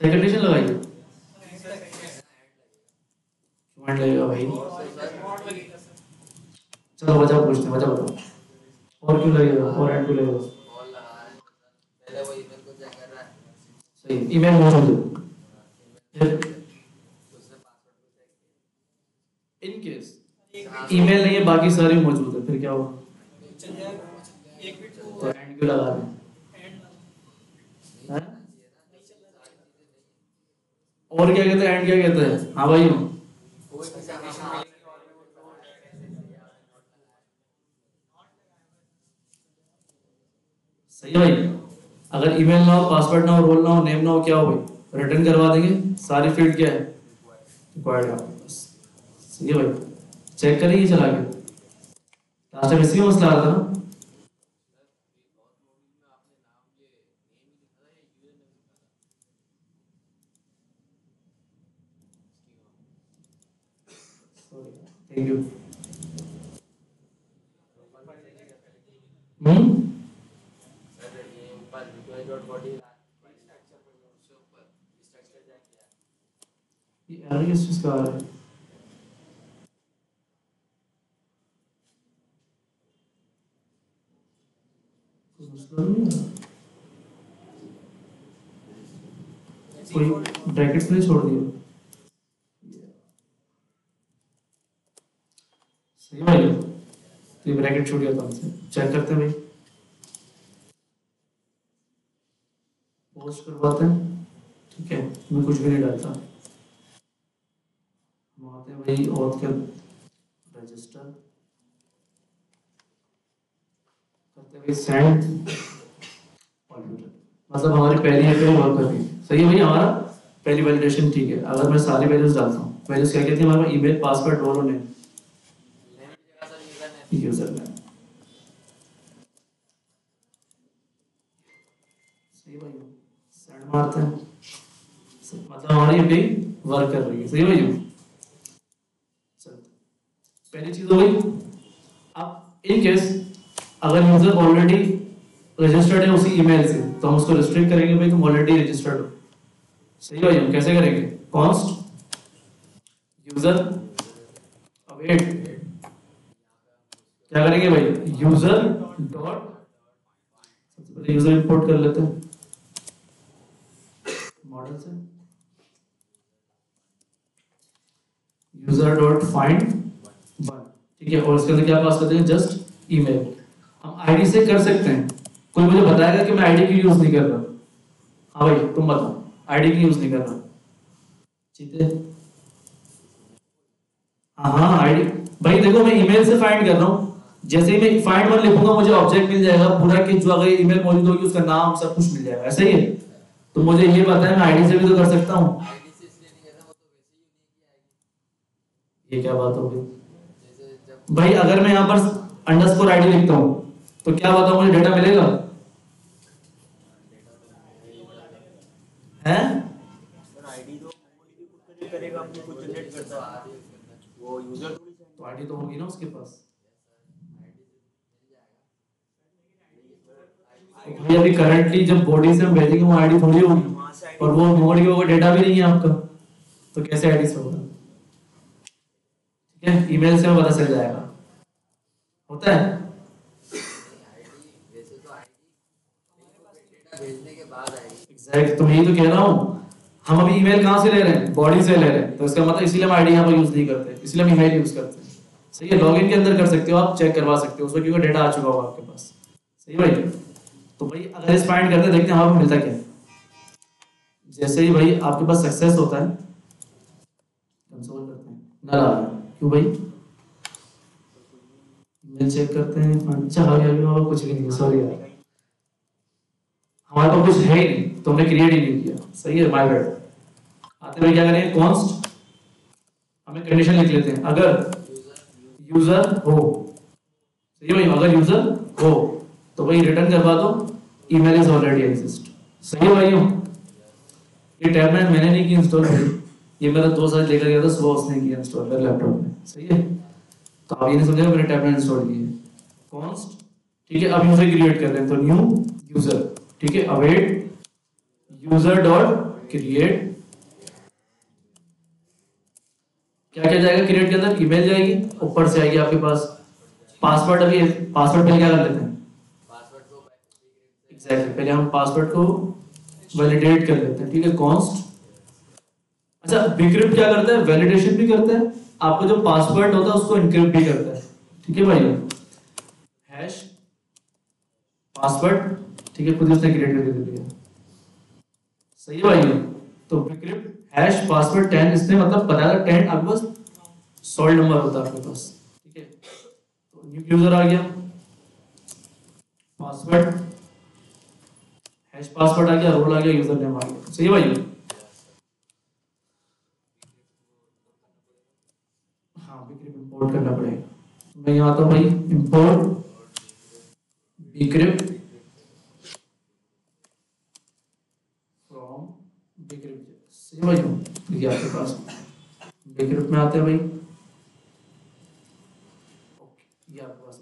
सही कंडीशन लगाइए, क्यों लगेगा भाई। चलो वजह पूछते हैं, वजह बताओ, और क्यों लगेगा, और एंड क्यों लगेगा। कॉल लगा रहा है, पहले वो ईमेल को चेक कर रहा है, सही, ईमेल मोड दो। फिर उसने पासवर्ड को चेक किया। इन केस ईमेल नहीं है, बाकी सारे मौजूद है, फिर क्या होगा? चल जाएगा, एक मिनट तो एंड क्यों लगा रहे हैं? हैं? और क्या कहते हैं, एंड क्या कहते हैं? हाँ भाई सही है भाई। अगर ईमेल ना हो, पासवर्ड ना हो, रोल ना हो, नेम ना हो, क्या हो भाई? रिटर्न करवा देंगे। सारी फील्ड क्या है? रिक्वायर्ड है आपके पास। सही है भाई, चेक करिए चला के। लास्ट टाइम इसी में मसला आ रहा था ना। Thank you. यार किस चीज का आ रहा है? कोई ब्रैकेट्स नहीं छोड़ दिया? सही भाई, तो ये ब्रैकेट छूट गया था हमसे। चेक करते हैं भाई, पोस्ट करवाते हैं। ठीक है, मैं कुछ भी नहीं डालता। हम आते हैं भाई ऑथ के रजिस्टर, करते हैं भाई सेंड ऑलरेडी, मतलब हमारी पहली है वर्क कर रही है। सही है भाई, हमारा पहली वैलिडेशन ठीक है। अगर मैं सारी वैल्यूज डालता हूँ, वैल्यूज क्या कहती है हमारे? ईमेल, पासवर्ड, रोल और नेम। यूजर नेम सही भाई, सेंड मारते हैं, मतलब हमारी भी वर्क कर रही है। सही भाई, चलते पहली चीज हो गई। अब इन केस अगर यूजर ऑलरेडी रजिस्टर्ड है उसी ईमेल से, तो हम उसको रिस्ट्रिक्ट करेंगे भाई तुम ऑलरेडी रजिस्टर्ड हो। सही भाई, हम कैसे करेंगे? कॉन्स्ट यूजर अवेट, क्या करेंगे भाई? यूजर डॉट, सबसे पहले यूजर इंपोर्ट कर लेते हैं मॉडल से, यूजर डॉट फाइंड वन। ठीक है, और इसके अंदर क्या पास करते हैं? Just email. हम आईडी से कर सकते हैं। कोई मुझे बताएगा कि मैं आईडी की यूज नहीं कर रहा? हाँ भाई तुम बताओ, आईडी की यूज नहीं कर रहा? ठीक है, हाँ आईडी भाई देखो, मैं ईमेल से फाइंड कर रहा हूँ। जैसे ही मैं फाइंड वन लिखूंगा, मुझे ऑब्जेक्ट मिल जाएगा पूरा, कि जो अगर ईमेल मौजूद होगी उसका नाम सब कुछ मिल जाएगा। ऐसा ही है, तो मुझे ये पता है मैं आईडी से भी तो कर सकता हूँ। ये क्या बात हो गई भाई? अगर मैं यहाँ पर अंडरस्कोर आईडी लिखता हूँ तो क्या बताऊँ, मुझे डेटा मिलेगा? हैं? आईडी तो खुद करेगा, अपने खुद जनरेट करता है वो यूजर। तो आईडी तो होगी ना उसके पास। तो भाई अभी करंटली जब बॉडी से हम भेजेंगे वो आईडी थोड़ी होगी, और वो मोड के डेटा भी नहीं है आपका, तो कैसे आईडी से होगा? ठीक है, ईमेल से हमें पता चल जाएगा। होता है एग्जैक्ट, तो मैं यही तो कह रहा हूँ। हम अभी ईमेल कहाँ से ले रहे हैं? बॉडी से ले रहे हैं, तो इसका मतलब इसीलिए हम आईडी यहाँ पर यूज नहीं करते, इसलिए हम ईमेल यूज करते हैं। सही है, लॉगिन के अंदर कर सकते हो आप, चेक करवा सकते हो उसको, क्योंकि डेटा आ चुका होगा आपके पास। सही भाई, तो भाई अगर इस फाइंड करते हैं, देखते हैं हमें मिलता क्या है। जैसे ही भाई आपके पास सक्सेस होता है, कंसोल करते हैं, नल आ रहा है। क्यों भाई? ईमेल चेक करते हैं, अच्छा आ गया, कुछ भी नहीं, सॉरी यार हमारे पास कुछ है ही नहीं, तो हमने क्रिएट ही नहीं किया। सही है, माय बैड। आते हुए क्या करेंगे? कॉन्स्ट, हमें कंडीशन लिख लेते हैं, अगर यूजर हो। सही भाई, अगर यूजर हो तो भाई रिटर्न करवा दो, ईमेल इज ऑलरेडी एग्जिस्ट। सही है भाई, ये टैबमैन मैंने नहीं की इंस्टॉल भाई, ये मेरा दोस्त आज लेकर गया था सुबह, उसने किया इंस्टॉल मेरे लैपटॉप में। सही है, तो आप ये नहीं समझेगा मैंने टैबमैन इंस्टॉल की है। कॉन्स्ट, ठीक है, अब यूजर क्रिएट कर रहे हैं, तो न्यू यूजर, ठीक है, अवेट यूजर डॉट क्रिएट। क्या क्या जाएगा क्रिएट के अंदर? ईमेल जाएगी, ऊपर से आएगी आपके पास पासवर्ड। अभी पासवर्ड पहले क्या कर लेते हैं? एग्जैक्टली, पहले हम पासवर्ड को वैलिडेट कर लेते हैं। ठीक है, कॉन्स्ट। अच्छा, बिक्रिप्ट क्या करता है? वैलिडेशन भी करता है आपको जो पासवर्ड होता है उसको इनक्रिप्ट भी करता है, ठीक है भाई। हैश पासवर्ड, ठीक है, खुद ही उसने क्रिएट करके दे दिया, सही है भाई। तो बिक्रिप्ट हैश पासवर्ड 10, इसने मतलब बताया था 10 आपके पास सॉल्व नंबर होता है आपके पास, ठीक है। तो न्यू यूजर आ गया, पासवर्ड हैश पासवर्ड आ गया, रोल आ गया, यूजर नेम आ गया, सही है भाई। हाँ बिक्रिप्ट इंपोर्ट करना पड़ेगा, मैं यहाँ आता हूँ भाई, इंपोर्ट बिक्रिप्ट फ्रॉम बिक्रिप्ट, सही है भाई। ये आपके पास बिक्रिप्ट में आते हैं भाई, ओके, ये आपके पास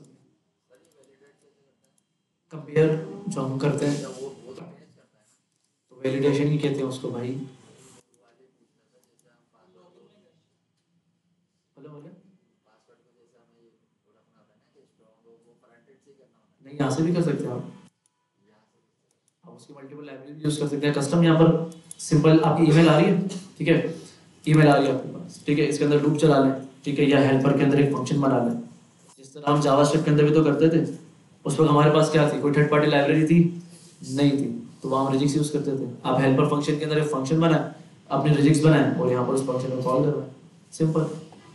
कंपेयर जो हम करते हैं, तो वैलिडेशन ही कहते हैं उसको भाई। बोले बोले नहीं, यहाँ से भी कर सकते हैं आप उसकी मल्टीपल लाइब्रेरी यूज कर सकते हैं। कस्टम यहाँ पर सिंपल आपकी ईमेल आ रही है, ठीक है, ईमेल आ रही है आपके पास, ठीक है, इसके अंदर लूप चला लें, ठीक है, या हेल्पर के अंदर एक फंक्शन बना लें, जिस तरह हम जावास्क्रिप्ट के अंदर भी तो करते थे। उस वक्त हमारे पास क्या थी, कोई थर्ड पार्टी लाइब्रेरी थी नहीं थी, तो वहाँ हम रिजिक्स यूज करते थे। आप हेल्पर फंक्शन के अंदर एक फंक्शन बनाए, अपने रिजिक्स बनाए और यहाँ पर उस फंक्शन को कॉल करवाएं, सिंपल,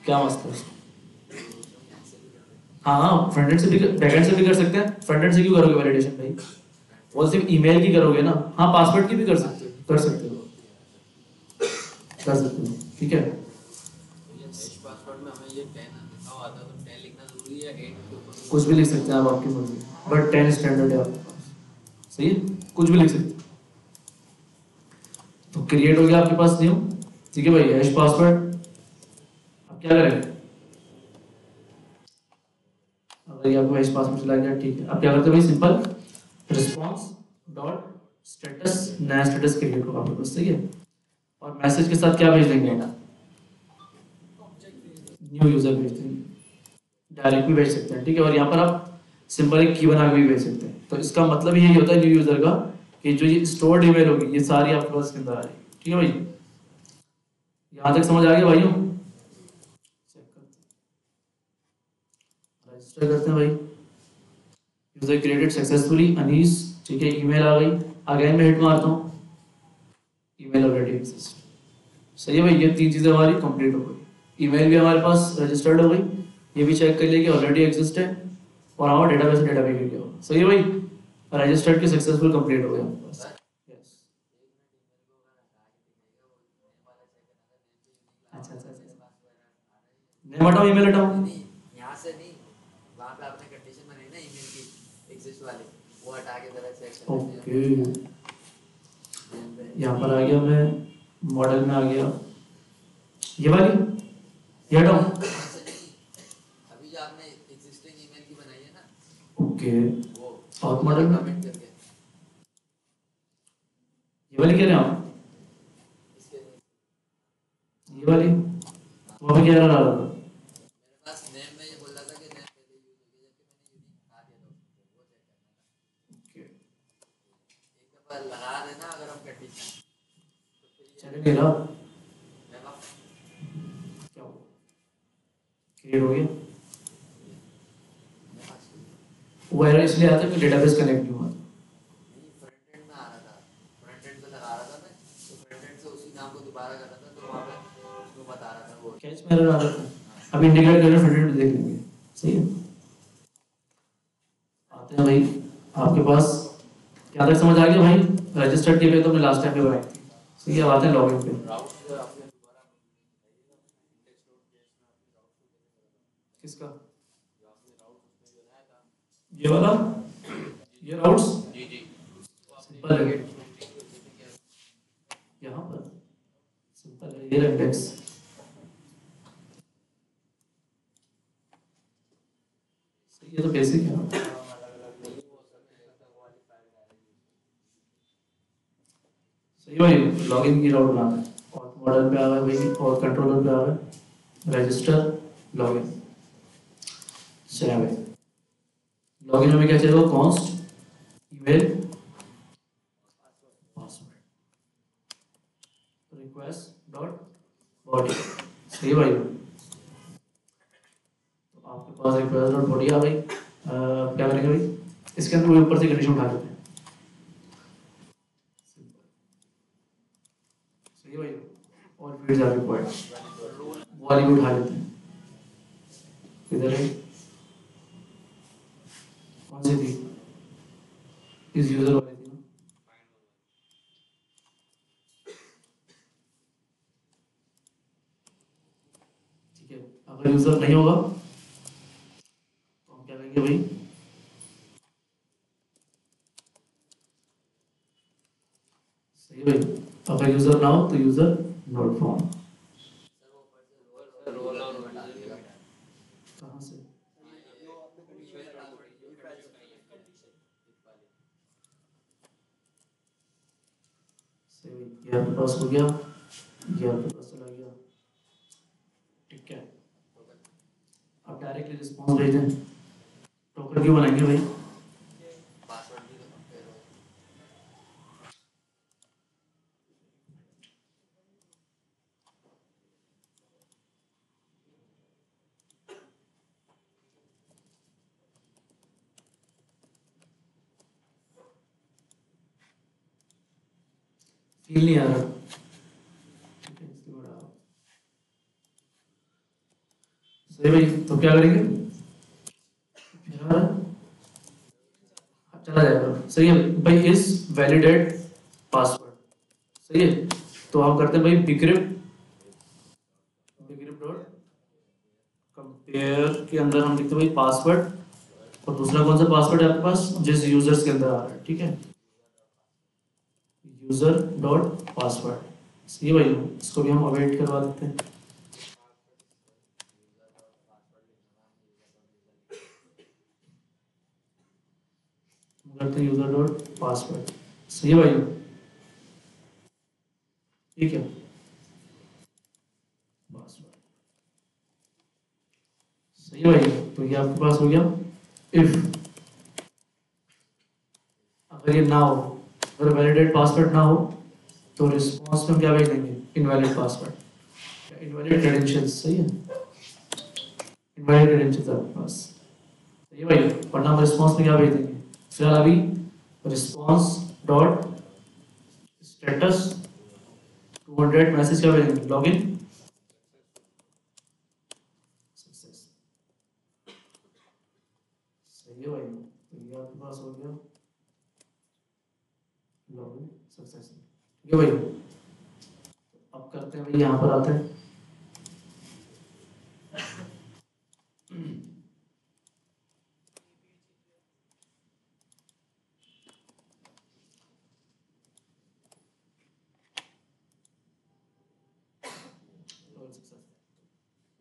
क्या मसला है। हाँ हाँ, फ्रंट एंड से भी, बैक एंड से भी कर सकते हैं। फ्रंट एंड से क्यों करोगे वैलिडेशन भाई, वो सिर्फ ईमेल की करोगे ना। हाँ पासवर्ड की भी कर सकते हो, कर सकते हो, कर सकते हो, ठीक है। पासवर्ड में हमें ये 10 लिखा हुआ था, तो 10 लिखना जरूरी है, 8 कुछ भी लिख सकते हैं आप, आपकी मर्जी, बट 10 स्टैंडर्ड है आपके पास, सही है, कुछ भी लिख सकते हैं। तो क्रिएट हो गया आपके पास न्यू, ठीक है भाई, हैश पासवर्ड। अब क्या करें, अगर ये आपको हैश पासवर्ड चला गया, ठीक है, अब क्या करते हैं भाई, सिंपल रिस्पॉन्स डॉट स्टेटस, नया स्टेटस क्रिएट होगा आपके पास, सही है। और मैसेज के साथ क्या भेज देंगे, न्यू यूजर भेज देंगे, डायरेक्ट भी भेज सकते हैं, ठीक है। और यहाँ पर आप सिंपल एक की बना के भी भेज सकते हैं। तो इसका मतलब यही होता है न्यू यूजर का, कि जो ये स्टोर्ड ईमेल होगी ये सारी आपके पास के अंदर आ जाएगी, ठीक है भाई। यहाँ तक समझ आ गया भाइयों, रजिस्टर करते हैं भाई, यूजर क्रिएटेड सक्सेसफुली अनीस, ठीक है, ईमेल आ गई, अगेन मैं हिट मारता हूँ, ईमेल ऑलरेडी एग्जिस्ट, सही है भाई। ये 3 चीजें हमारी कंप्लीट हो गई, ईमेल भी हमारे पास रजिस्टर्ड हो गई, ये भी चेक कर लिया कि ऑलरेडी एग्जिस्ट है, और हमारा डेटाबेस से डेटा भी गिर गया, सही है भाई। रजिस्टर्ड की सक्सेसफुल कंप्लीट हो गया हमारे पास, यस। अच्छा अच्छा अच्छा, नेम हटाओ, ईमेल हटाओ, नहीं, यहाँ से नहीं, वहाँ पे आपने कंडीशन बनाई ना ईमेल की एग्जिस्ट वाली, वो हटा के जरा चेक कर ओके। यहाँ पर आ गया मैं, मॉडल में आ गया, ये वाली, ये हटाओ, अभी जो आपने एग्जिस्टिंग ईमेल की बनाई है ना, ओके। वो और मॉडल में कमेंट करके ये वाली कह रहे हैं आप, इसके ये वाली, वहाँ पे क्या रहा था, मेरे पास नेम में ये बोल रहा था कि नेम पहले यूज हो गया, जबकि मैंने यूनिक हटा दिया था उसको, वो चेक करना था। एक दफा लगा देना अगर हम कंडीशन, तो फिर ये चले मेरा मैं वापस क्या हुआ, क्लियर हो गया। मैं पास वो एरर इसलिए आता है कि डेटाबेस कनेक्ट नहीं हुआ था। फ्रंट एंड में आ रहा था, फ्रंट एंड पे लगा रहा था मैं, तो फ्रंट एंड से उसी नाम को दोबारा कर रहा था, तो वहाँ पे उसको बता रहा था वो कैच में एरर आ रहा था, अभी इंटीग्रेट करके फ्रंट एंड देख लेंगे, सही है। आते हैं भाई आपके पास, क्या तक समझ आ गया भाई, रजिस्टर्ड की तो हमने लास्ट टाइम पे बनाई थी, सही है। अब आते हैं लॉगिन पे, राउट जो आपने दोबारा किसका, ये वाला, ये राउट्स जी जी सिंपल है, यहाँ पर सिंपल है, ये इंडेक्स, सही है, तो बेसिक है। सही भाई, लॉगिन की राउट बनाना है, और मॉडल पे आ गए भाई, और कंट्रोलर पे आ गए, रजिस्टर लॉगिन, चलिए भाई लॉगिन में क्या चाहिए, const email password request dot body, सही भाई। वाज रिक्वेस्ट और बढ़िया भाई क्या करेंगे भाई इसके अंदर ऊपर से कंडीशन उठा लेते हैं सही भाई और फिर जा रिक्वायर्ड वाली भी उठा लेते हैं किधर है कौन सी थी इस यूजर वाली थी ना ठीक है अगर यूजर नहीं होगा तो हम क्या करेंगे भाई सही भाई अगर यूजर ना हो तो यूजर नॉट फाउंड कहाँ से सही ये आपके पास हो गया ये आपके पास चला गया ठीक है अब डायरेक्टली रिस्पॉन्स भेज दें टोकन क्यों बनाएंगे भाई फील नहीं आ रहा ठीक है इसलिए बड़ा सही भाई तो क्या करेंगे फिर आ रहा चला जाएगा सही है भाई इज वैलिडेट पासवर्ड सही है तो हम करते हैं भाई bgrep डॉट कंपेयर के अंदर हम लिखते हैं भाई पासवर्ड और दूसरा कौन सा पासवर्ड है आपके पास जिस यूजर्स के अंदर आ रहा है ठीक है यूजर डॉट पासवर्ड सही भाई इसको भी हम अवेट करवा देते हैं करते हैं यूजर डॉट पासवर्ड सही भाई ठीक है पासवर्ड सही भाई तो ये आपके पास हो गया इफ अगर ये ना हो अगर वैलिडेट पासवर्ड ना हो तो रिस्पॉन्स में क्या भेज देंगे इनवैलिड पासवर्ड इनवैलिड क्रेडेंशियल्स सही है इनवैलिड क्रेडेंशियल्स आपके पास सही भाई वरना हम रिस्पॉन्स में क्या भेज देंगे फिलहाल अभी रिस्पॉन्स डॉट स्टेटस 200 मैसेज क्या भेजेंगे लॉगिन सक्सेस सही है भाई तो ये आपके पास हो गया लॉगिन सक्सेस ठीक है भाई अब करते हैं भाई यहाँ पर आते हैं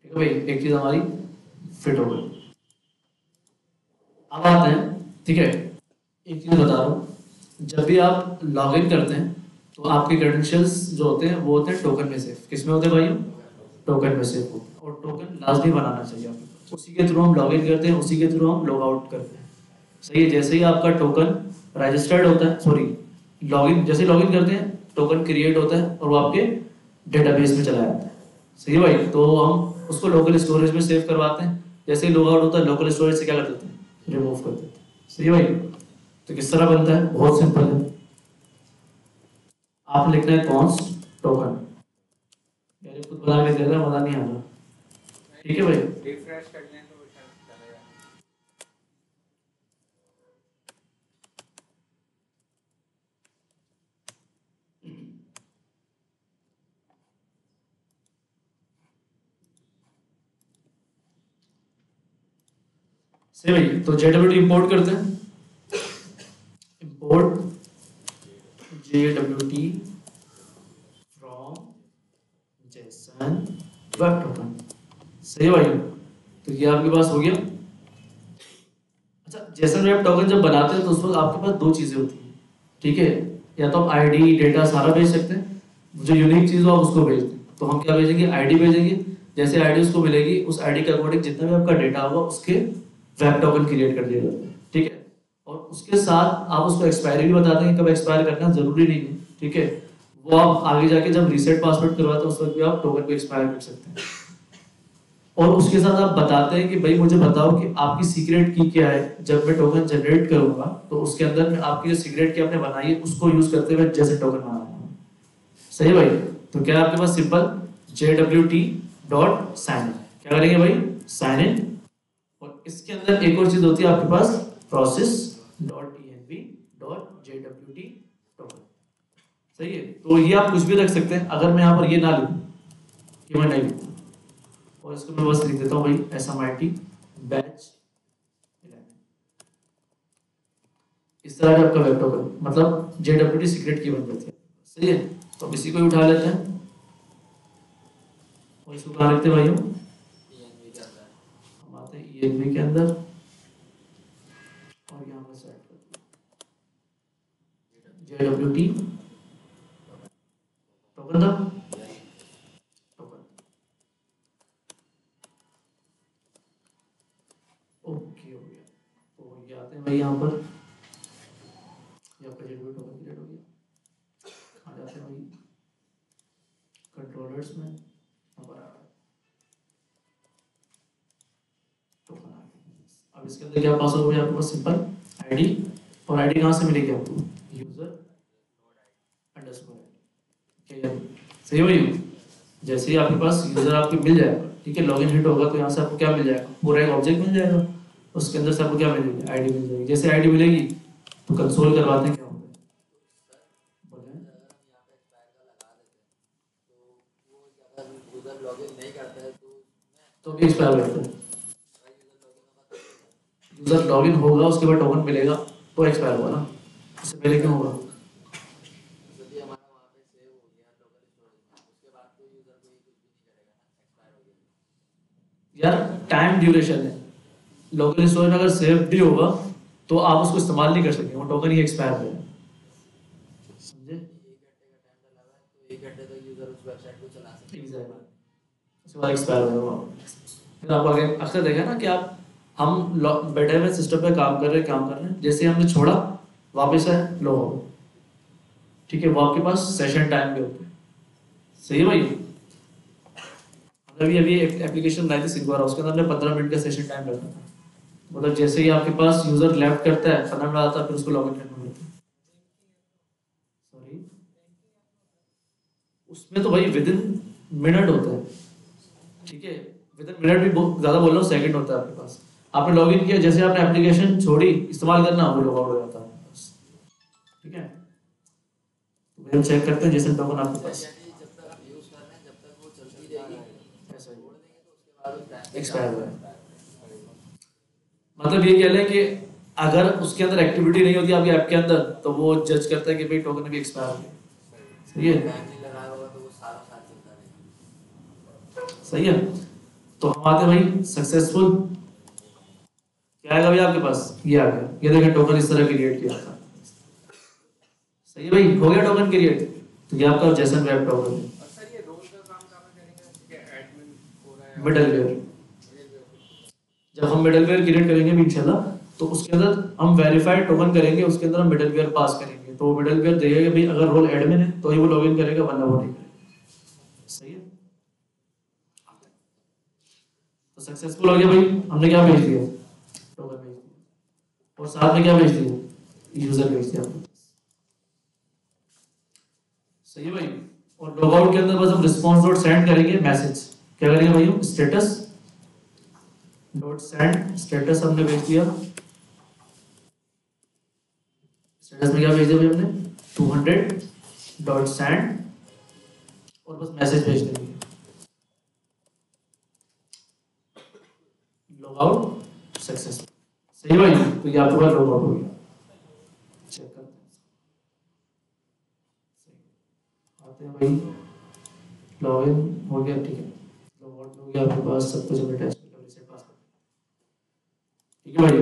ठीक है भाई एक चीज हमारी फिट हो गई अब आते हैं ठीक है एक चीज बता रहा हूँ जब भी आप लॉगिन करते हैं तो आपके क्रेडेंशियल्स जो होते हैं वो होते हैं टोकन में सेव किस में होते हैं भाई टोकन में सेव होते हैं और टोकन लाजमी बनाना चाहिए आपको उसी के थ्रू हम लॉगिन करते हैं उसी के थ्रू हम लॉग आउट करते हैं सही है जैसे ही आपका टोकन रजिस्टर्ड होता है सॉरी लॉगिन जैसे लॉगिन करते हैं टोकन क्रिएट होता है और वो आपके डेटाबेस में चला जाता है सही है भाई तो हम उसको लोकल स्टोरेज में सेव करवाते हैं जैसे ही लॉग आउट होता है लोकल स्टोरेज से क्या कर देते हैं रिमूव कर देते हैं सही है भाई तो किस तरह बनता है बहुत सिंपल है आपने लिखना है कॉन्स्ट टोकन यार खुद बना के दे रहा मजा नहीं आ रहा ठीक है भाई रिफ्रेश कर लें तो चलेगा सही भाई तो JWT इंपोर्ट करते हैं import JWT from Jason web token सही भाई तो ये आपके पास हो गया अच्छा जेसन वेब टोकन जब बनाते हैं तो उस वक्त आपके पास दो चीजें होती हैं ठीक है या तो आप आईडी डेटा सारा भेज सकते हैं जो यूनिक चीज हो आप उसको भेज दें तो हम क्या भेजेंगे आईडी भेजेंगे जैसे आईडी उसको मिलेगी उस आईडी के अकॉर्डिंग जितना भी आपका डेटा होगा उसके वेब टोकन क्रिएट कर दिया जाता है ठीक है और उसके साथ आप उसको एक्सपायरी भी बता देंगे कब एक्सपायर करना जरूरी नहीं है ठीक है वो आप आगे जाके जब रीसेट पासवर्ड करवाते हैं उस वक्त भी आप टोकन को एक्सपायर कर सकते हैं और उसके साथ आप बताते हैं कि भाई मुझे बताओ कि आपकी सीक्रेट की क्या है। जब मैं टोकन जनरेट करूंगा तो उसके अंदर मैं आपकी जो सीक्रेट की आपने बनाई है उसको यूज करते हुए जैसे टोकन बनाऊंगा। सही है भाई। तो क्या है आपके पास सिंपल JWT.sign क्या करेंगे भाई, साइन इन। और इसके अंदर एक और चीज होती है आपके पास process.env.jwt टोकन। सही है। तो ये आप कुछ भी रख सकते हैं। अगर मैं यहाँ पर ये ना लिखूं, ये मैं नहीं लिखूं और इसको मैं बस लिख देता हूँ भाई SMIT बैच 11, इस तरह का आपका वेब टोकन मतलब JWT सीक्रेट की बन जाती है। सही है। तो अब इसी को ही उठा लेते हैं और इसको कहाँ लिखते हैं भाइयों, ENV के अंदर। हम आते हैं ENV के अंदर और यहाँ पर सेट करते हैं JWT टोकन था, टोकन। ओके हो गया। तो ये आते हैं भाई यहाँ पर, ये आपका JWT टोकन क्रिएट हो गया। आ जाते हैं भाई कंट्रोलर्स में, यहाँ पर आ रहा है टोकन आ गया। अब इसके अंदर क्या पासवर्ड होगा आपके पास, सिंपल आईडी। और आईडी कहाँ से मिलेगी आपको, यूजर अंडरस्कोर आईडी। ठीक है सही है भाई। जैसे ही आपके पास यूजर आपके मिल जाएगा, ठीक है, लॉगिन हिट होगा तो यहाँ से आपको क्या मिल जाएगा, पूरा एक ऑब्जेक्ट मिल जाएगा। उसके अंदर से आपको क्या मिलेगी, आईडी मिल जाएगी। जैसे आईडी मिलेगी तो कंसोल करवाते हैं क्या होता है, बोले यहाँ पे एक्सपायर का लगा देते हैं तो वो अगर यूजर लॉगिन नहीं करता है तो भी एक्सपायर हो जाता है। यूजर लॉगिन होगा उसके बाद टोकन मिलेगा तो एक्सपायर हुआ ना, उससे पहले क्यों होगा। यदि हमारा वहाँ पे सेव हो गया लोकल स्टोरेज में, उसके बाद तो यूजर कोई कुछ भी नहीं करेगा ना, एक्सपायर हो गया। यार टाइम ड्यूरेशन है, लोकल स्टोरेज में अगर सेव भी होगा तो आप उसको इस्तेमाल नहीं कर सकेंगे, वो टोकन ही एक्सपायर हो जाएगा। समझे। 1 घंटे का टाइम तो लगा है तो 1 घंटे तक यूजर उस वेबसाइट को चला सकते हैं। Exactly. उसके बाद एक्सपायर हो जाएगा। फिर आप आगे अक्सर देखा ना कि आप हम बैठे हुए सिस्टम पे काम कर रहे हैं, जैसे हमने छोड़ा वापस है लो हो, ठीक है, वो आपके पास सेशन टाइम भी होता है। सही है भाई। अभी अभी एक एप्लीकेशन बनाई थी सिंगोरा, उसके अंदर हमने 15 मिनट का सेशन टाइम रखा था। मतलब जैसे ही आपके पास यूजर लेफ्ट करता है 15 मिनट आता है फिर उसको लॉगिन करना पड़ता है। सॉरी, उसमें तो भाई विद इन मिनट होता है, ठीक है, विद इन मिनट भी बहुत ज़्यादा बोल रहा हूँ, सेकंड होता है आपके पास। आपने लॉगिन किया, जैसे आपने एप्लीकेशन छोड़ी इस्तेमाल करना, वो लॉग आउट हो जाता है आपके पास। ठीक है, तो हम चेक करते हैं जैसे टोकन आपके पास यानी जब तक आप यूज कर रहे हैं जब तक वो चलती रहेगी, ऐसा ही छोड़ देंगे तो उसके बाद वो टाइम एक्सपायर हुआ है। मतलब ये कह लें कि अगर उसके अंदर एक्टिविटी नहीं होती आपकी ऐप के अंदर तो वो जज करता है कि भाई टोकन अभी एक्सपायर हो गया। सही है, टाइम नहीं लगाया होगा तो वो सालों साल चलता रहेगा। सही है। तो हम आते हैं भाई सक्सेसफुल, क्या आएगा भाई आपके पास, ये आ गया, ये देखें टोकन इस तरह क्रिएट किया था। सही है भाई, हो गया टोकन क्रिएट। तो ये आपका जेसन वेब टोकन है, और सर ये रोल का काम कहाँ पे करेंगे, ठीक है, एडमिन हो रहा है मिडलवेयर। जब हम मिडलवेयर क्रिएट करेंगे भी इंशाल्लाह, तो उसके अंदर हम वेरीफाइड टोकन करेंगे, उसके अंदर हम मिडलवेयर पास करेंगे, तो मिडलवेयर देगा कि भाई अगर रोल एडमिन है तो ही वो लॉगिन करेगा, वरना वो नहीं करेगा। सही है। तो सक्सेसफुल हो गया भाई, हमने क्या भेज दिया, टोकन भेज दिया, और साथ में क्या भेज दिया, यूजर भेज दिया आपको। सही है भाई। और लॉगआउट के अंदर बस हम रिस्पांस डॉट सेंड करेंगे मैसेज, क्या करेंगे भाई, स्टेटस डॉट सेंड, स्टेटस हमने भेज दिया। स्टेटस में क्या भेज दिया भाई हमने, 200 डॉट सेंड, और बस मैसेज भेज देंगे लॉगआउट सक्सेसफुल। सही भाई। तो ये आपके पास लॉगआउट हो गया, चेक करते हैं। आते हैं भाई, लॉगिन हो गया, ठीक है, लॉगआउट हो गया आपके पास, सब कुछ हमने टेस्ट कर लिया, रीसेट पासवर्ड, ठीक है भाई।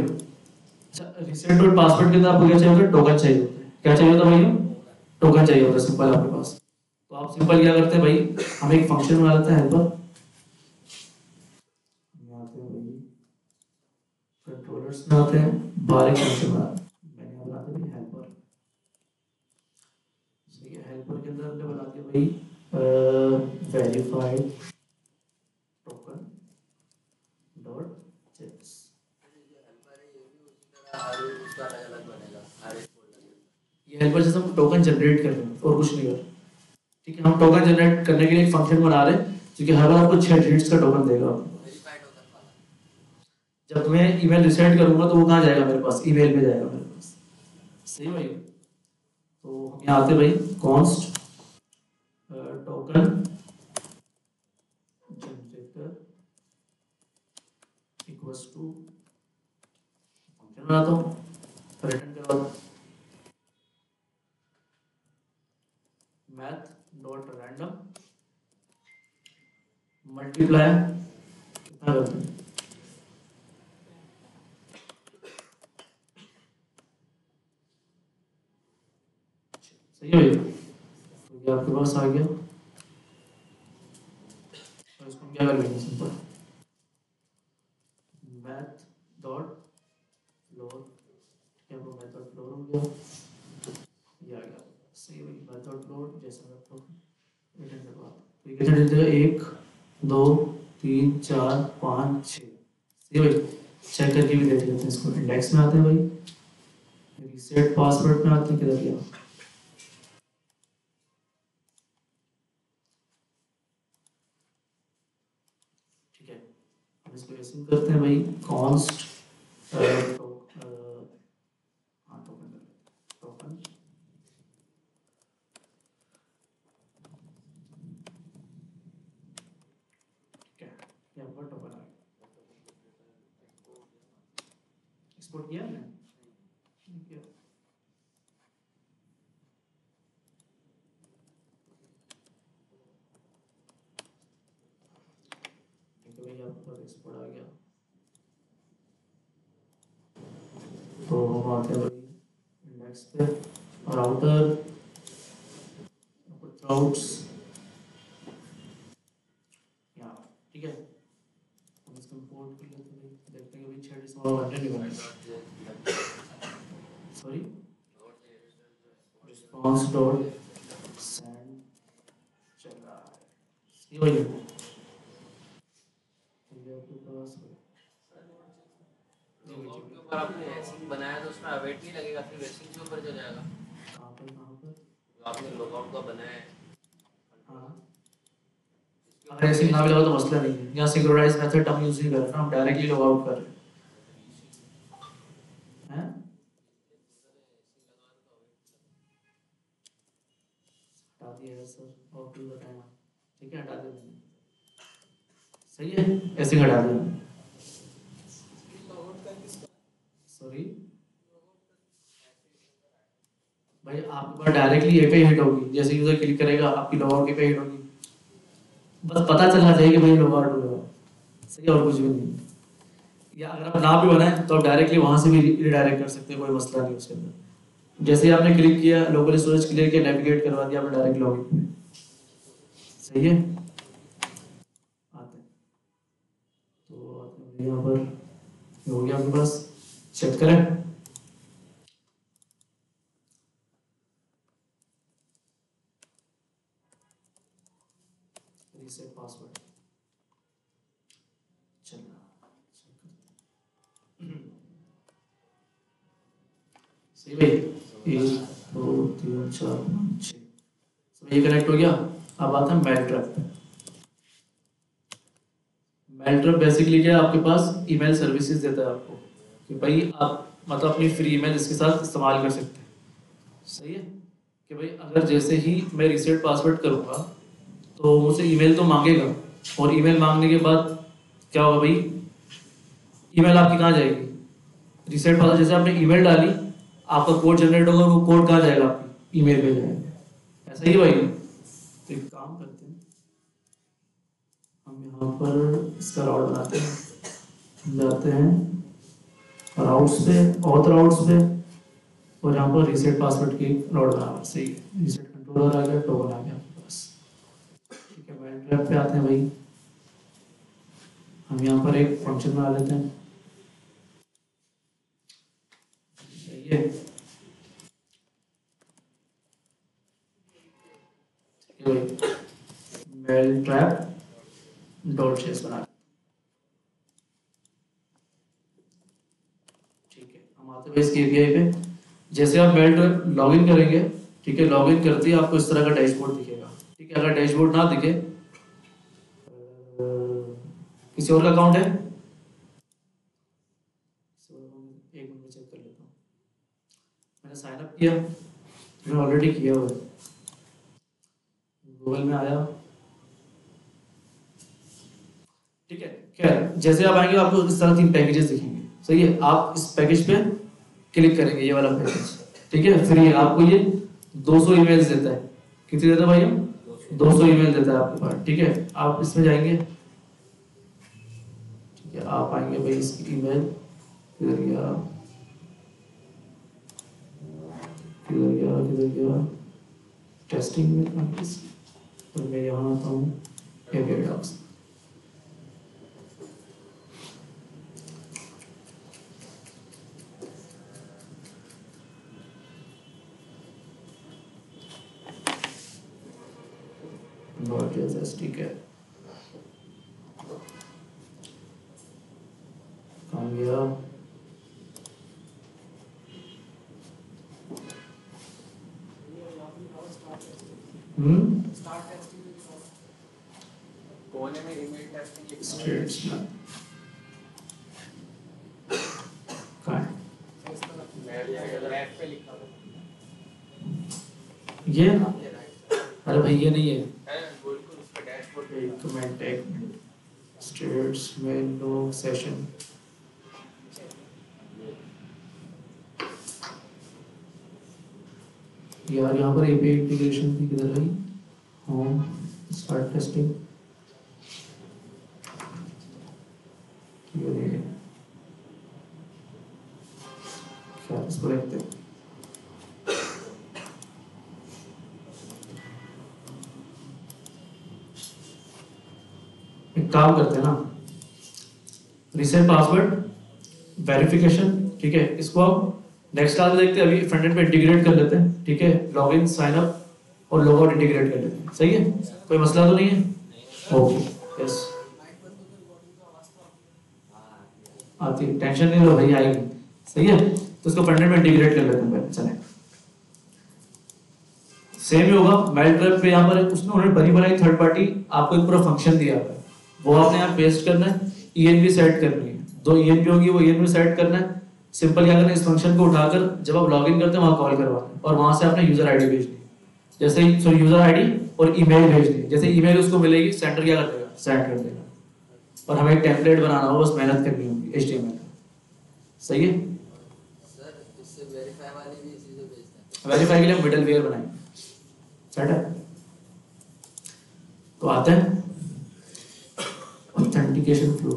अच्छा, रीसेट डॉट पासवर्ड के अंदर आपको क्या चाहिए होता है, टोकन चाहिए होता है। क्या चाहिए होता है भाई, टोकन चाहिए होता है सिंपल आपके पास। तो आप सिंपल क्या करते हैं भाई, हम एक फंक्शन बना लेते हैं हेल्पर, कंट्रोलर्स में आते हैं, बाहर एक फंक्शन बना, मैंने यहाँ बना दिया हेल्पर। सही है, हेल्पर के अंदर हमने बना दिया भाई वेरीफाइड टोकन उसका अलग अलग बनेगा हर एक फोल्डर के अंदर। ये हेल्पर जैसे हम टोकन जनरेट कर रहे हैं और कुछ नहीं कर रहे, ठीक है। हम टोकन जनरेट करने के लिए एक फंक्शन बना रहे हैं जो कि हर बार आपको 6 डिजिट्स का टोकन देगा। वेरीफाइड टोकन वाला। जब मैं ईमेल रिसेंड करूंगा तो वो कहाँ जाएगा, मेरे पास ईमेल पे जाएगा मेरे पास। सही भाई। तो हम यहाँ आते भाई const token generator equals to function बनाता हूँ, रिटर्न करवाता हूँ मैथ डॉट रैंडम मल्टीप्लाई कितना करते हैं, सही है भैया। तो ये आपके पास आ गया और इसको हम क्या कर लेंगे, सिंपल मैथ डॉट फ्लोर, क्या वो मैथ डॉट फ्लोर हो गया, ये आ गया। सही है भाई, मैथ डॉट फ्लोर जैसा रिटर्न करवा। तो ये कितने डिजिट है, 1 2 3 4 5 6। सही है भाई, चेक करके भी देख लेते हैं इसको। इंडेक्स में आते हैं भाई, रीसेट पासवर्ड में आते हैं, किधर गया, ठीक है। हम इसको ऐसे करते हैं भाई कॉन्स्ट टोकन ठीक है, यहाँ पर टोकन आ गया, एक्सपोर्ट किया है, ठीक है। भाई आपके पास एक्सपोर्ट आ गया। तो हम आते हैं भाई इंडेक्स पे और आउटर राउट्स यहाँ, ठीक है। हम इसको इंपोर्ट कर लेते हैं, देखते हैं कि भाई 6 डिसम्बर कंटेंट नहीं बना, सॉरी रिस्पांस डॉट सेंड चल रहा है, ये भाई आपके पास लॉगआउट के ऊपर आपने एसिंग बनाया तो उसमें अवेट नहीं लगेगा, फिर एसिंग के ऊपर चल जाएगा। कहाँ पर जो आपने लॉगआउट का बनाया है, हाँ, अगर ऐसे ना भी लगा तो मसला नहीं है। यहाँ सिंक्रोनाइज मेथड हम यूज नहीं कर रहे ना, हम डायरेक्टली लॉग आउट कर रहे हैं। हटा दिया है सर, और टू बताया, ठीक है, हटा दिया मैंने, सही है, ऐसे हटा दिया। सॉरी भाई, आपके पास डायरेक्टली एपीआई हिट होगी, जैसे यूजर क्लिक करेगा आपकी लॉग आउट एपीआई हिट होगी, बस पता चलना चाहिए कि भाई लॉग आउट हुआ, सही है, और कुछ भी नहीं। या अगर आप ना भी बनाए तो आप डायरेक्टली वहां से भी रिडायरेक्ट कर सकते हैं, कोई मसला नहीं उसके अंदर। जैसे ही आपने क्लिक किया, लोकल स्टोरेज क्लियर किया, नेविगेट करवा दिया, आपने डायरेक्ट लॉगिन, सही है। आते हैं तो आते हैं यहाँ पर, हो गया आपके पास, चेक करें। रीसेट पासवर्ड चलना, सही भाई, 1 2 3 4 5 6, सब ये कनेक्ट हो गया। अब आता है Mailtrap. Mailtrap basically क्या है, आपके पास ईमेल सर्विसेज देता है आपको कि भाई आप मतलब अपनी फ्री ईमेल इसके साथ इस्तेमाल कर सकते हैं, सही है। कि भाई अगर जैसे ही मैं रीसेट पासवर्ड करूँगा तो मुझसे ईमेल तो मांगेगा, और ईमेल मांगने के बाद क्या होगा भाई, ईमेल आपकी कहाँ जाएगी, रीसेट पासवर्ड जैसे आपने ईमेल डाली, आपका कोड जनरेट होगा, वो कोड कहाँ जाएगा, आपकी ईमेल पे जाएगा, ऐसा ही भाई। तो एक काम करते हैं, हम यहाँ पर इसका राउट बनाते हैं, जाते हैं राउट्स पे, ऑथ राउट्स पे, और यहाँ पर रीसेट पासवर्ड की राउट बना, सही है। रीसेट कंट्रोलर आ गया, टोकन आ गया आपके पास, ठीक है। मेल ट्रैप पे आते हैं भाई, हम यहाँ पर एक फंक्शन बना लेते हैं, सही है, मेल ट्रैप डॉट शेस बना, ठीक है। हम आते हैं इसकी एपीआई पे। जैसे आप मेल लॉगिन करेंगे, ठीक है, लॉगिन करते ही आपको इस तरह का डैशबोर्ड दिखेगा, ठीक है। अगर डैशबोर्ड ना दिखे, किसी और का अकाउंट है, एक मिनट में चेक कर लेता हूँ। मैंने साइन अप किया, मैंने ऑलरेडी किया हुआ है, गूगल में आया, ठीक है। खैर जैसे आप आएंगे आपको इस तरह 3 पैकेजेस दिखेंगे, सही है। आप इस पैकेज पे क्लिक करेंगे, ये वाला पैकेज, ठीक है। फिर ये आपको ये 200 ईमेल्स देता है। कितनी देता है भाई? 200 ईमेल देता है आपके पास, ठीक है। आप इसमें जाएंगे, ठीक है, आप आएंगे भाई इसकी ईमेल, किधर गया, टेस्टिंग में, और मैं यहाँ आता हूँ API डॉक्स। ठीक है, कहाँ गया? कोने में ईमेल टेस्टिंग स्टेट्समैन कहाँ है? नेट पे लिखा हुआ ये? अरे भाई ये नहीं है। है, बिल्कुल उसका डैशबोर्ड एक मिनट, स्टेट्समैन नो सेशन। यार यहाँ पर API इंटीग्रेशन भी किधर गई? होम, स्टार्ट टेस्टिंग, ये क्या इसको देखते हैं। एक काम करते हैं ना, रीसेट पासवर्ड वेरिफिकेशन, ठीक है, इसको हम नेक्स्ट क्लास में देखते हैं। अभी फ्रंट एंड पे इंटीग्रेट कर लेते हैं, ठीक है। लॉगिन, साइन अप और लॉग आउट इंटीग्रेट कर लेते हैं, सही है। कोई मसला तो नहीं है? ओके, यस, आती है, टेंशन नहीं लो भाई, आएगी, सही है। तो इसको फ्रंट एंड में इंटीग्रेट कर लेते हैं पहले, चलें। सेम ही होगा, मेल ट्रैप पे यहाँ पर उसने उन्होंने बनी बनाई थर्ड पार्टी आपको एक पूरा फंक्शन दिया है, वो आपने यहाँ पेस्ट करना है, ENV सेट करनी है, 2 ENV होगी, वो ENV सेट करना है। सिंपल क्या करना है, इस फंक्शन को उठाकर जब आप लॉगिन करते हैं वहां कॉल करवाना है, और वहां से आपने यूजर आईडी भेजनी है, जैसे ही सो यूजर आईडी और ईमेल भेजनी है। जैसे ईमेल उसको मिलेगी, सेंटर क्या कर देगा, सेंड कर देगा, और हमें एक टेम्पलेट बनाना होगा, बस मेहनत करनी होगी HTML का, सही है। सर इससे वेरीफाई वाली भी इसी से भेजते हैं। वेरीफाई के लिए मिडलवेयर बनाएंगे, सेट है। तो आते हैं ऑथेंटिकेशन फ्लो,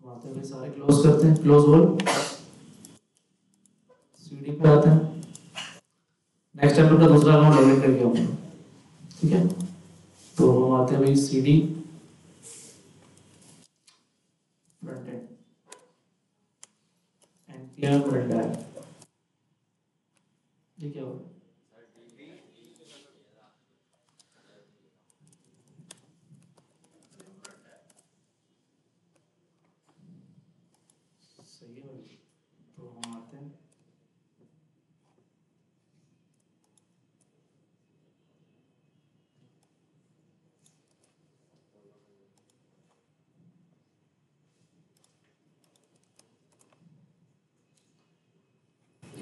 आते हैं सारे क्लोज करते हैं, क्लोज होल, CD पे आते हैं। नेक्स्ट टाइम अपना दूसरा अकाउंट लॉगिन करके आऊंगा, ठीक है। तो हम आते हैं भाई CD front end npm render, ये क्या होगा? सही है भाई, तो हम आते हैं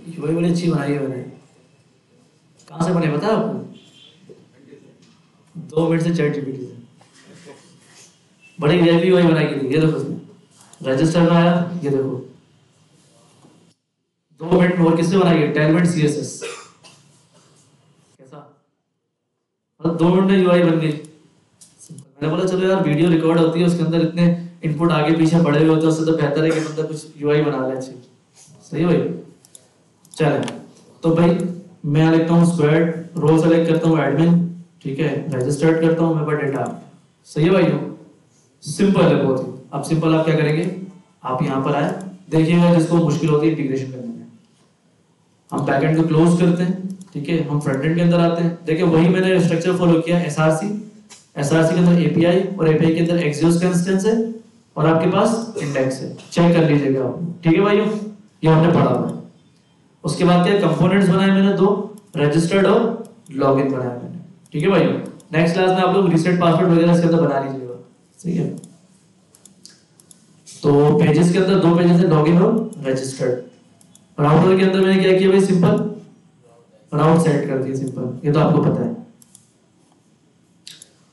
यूआई बड़ी अच्छी बनाई है मैंने। कहाँ से बने पता है आपको? 2 मिनट से ChatGPT से बड़ी वीआईपी यूआई बनाई थी। ये देखो इसमें रजिस्टर में आया, ये देखो 2 मिनट में। और किससे बनाई है? Tailwind CSS। कैसा मतलब 2 मिनट में यूआई बन गई। मैंने बोला चलो यार वीडियो रिकॉर्ड होती है, उसके अंदर इतने इनपुट आगे पीछे पड़े हुए होते हैं, उससे तो बेहतर है कि बंदा कुछ यूआई बना ले अच्छी। सही है भाई, चले। तो भाई मैं लिखता हूँ स्क्वाड, रोल सेलेक्ट करता हूँ एडमिन, ठीक है, रजिस्टर्ड करता हूँ मेरे पास डेटा। सही है भाई, सिंपल है बहुत ही। अब सिंपल आप क्या करेंगे, आप यहाँ पर आए, देखिएगा जिसको मुश्किल होती है इंटीग्रेशन करने में, हम बैकएंड को क्लोज करते हैं, ठीक है, हम फ्रंट एंड के अंदर आते हैं। देखिए वही मैंने स्ट्रक्चर फॉलो किया, SRC के अंदर API और API के अंदर Axios का इंस्टेंस है, और आपके पास इंडेक्स है, चेक कर लीजिएगा आप, ठीक है भाइयों, ये हमने पढ़ा हुआ है। उसके बाद क्या कंपोनेंट्स बनाए मैंने दो, रजिस्टर्ड और लॉगिन बनाया मैंने, ठीक है भाइयों। नेक्स्ट क्लास में आप लोग रीसेट पासवर्ड वगैरह इसके अंदर बना लीजिएगा, सही है। तो पेजेस के अंदर दो पेजेस है, लॉगिन और रजिस्टर्ड। राउटर के अंदर मैंने क्या किया भाई, सिंपल राउट सेट कर दिया, सिंपल, ये तो आपको पता है।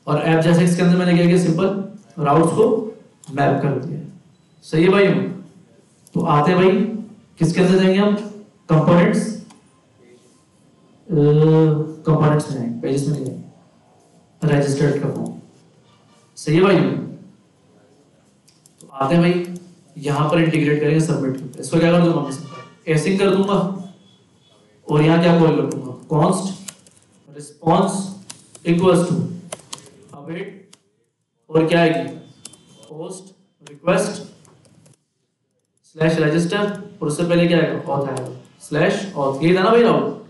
और ऐप जैसे इसके अंदर मैंने क्या किया, सिंपल राउट्स को मैप कर दिया, सही है भाई। तो आते हैं भाई किसके अंदर जाएंगे हम, कंपोनेंट्स, कंपोनेंट्स में जाएंगे, पेजेस में नहीं जाएंगे, रजिस्टर्ड का फॉर्म, सही है भाई। तो आते हैं भाई यहां पर इंटीग्रेट करेंगे सबमिट के, इसको क्या कर दूंगा मैं, सिंपल एसिंग कर दूंगा और यहां क्या कॉल कर दूंगा, const response equals to await और क्या आएगी, पोस्ट रिक्वेस्ट स्लैश रजिस्टर, और उससे पहले क्या आएगा, ऑथ आएगा, स्लैश ऑथ, ये था ना भाई राउट,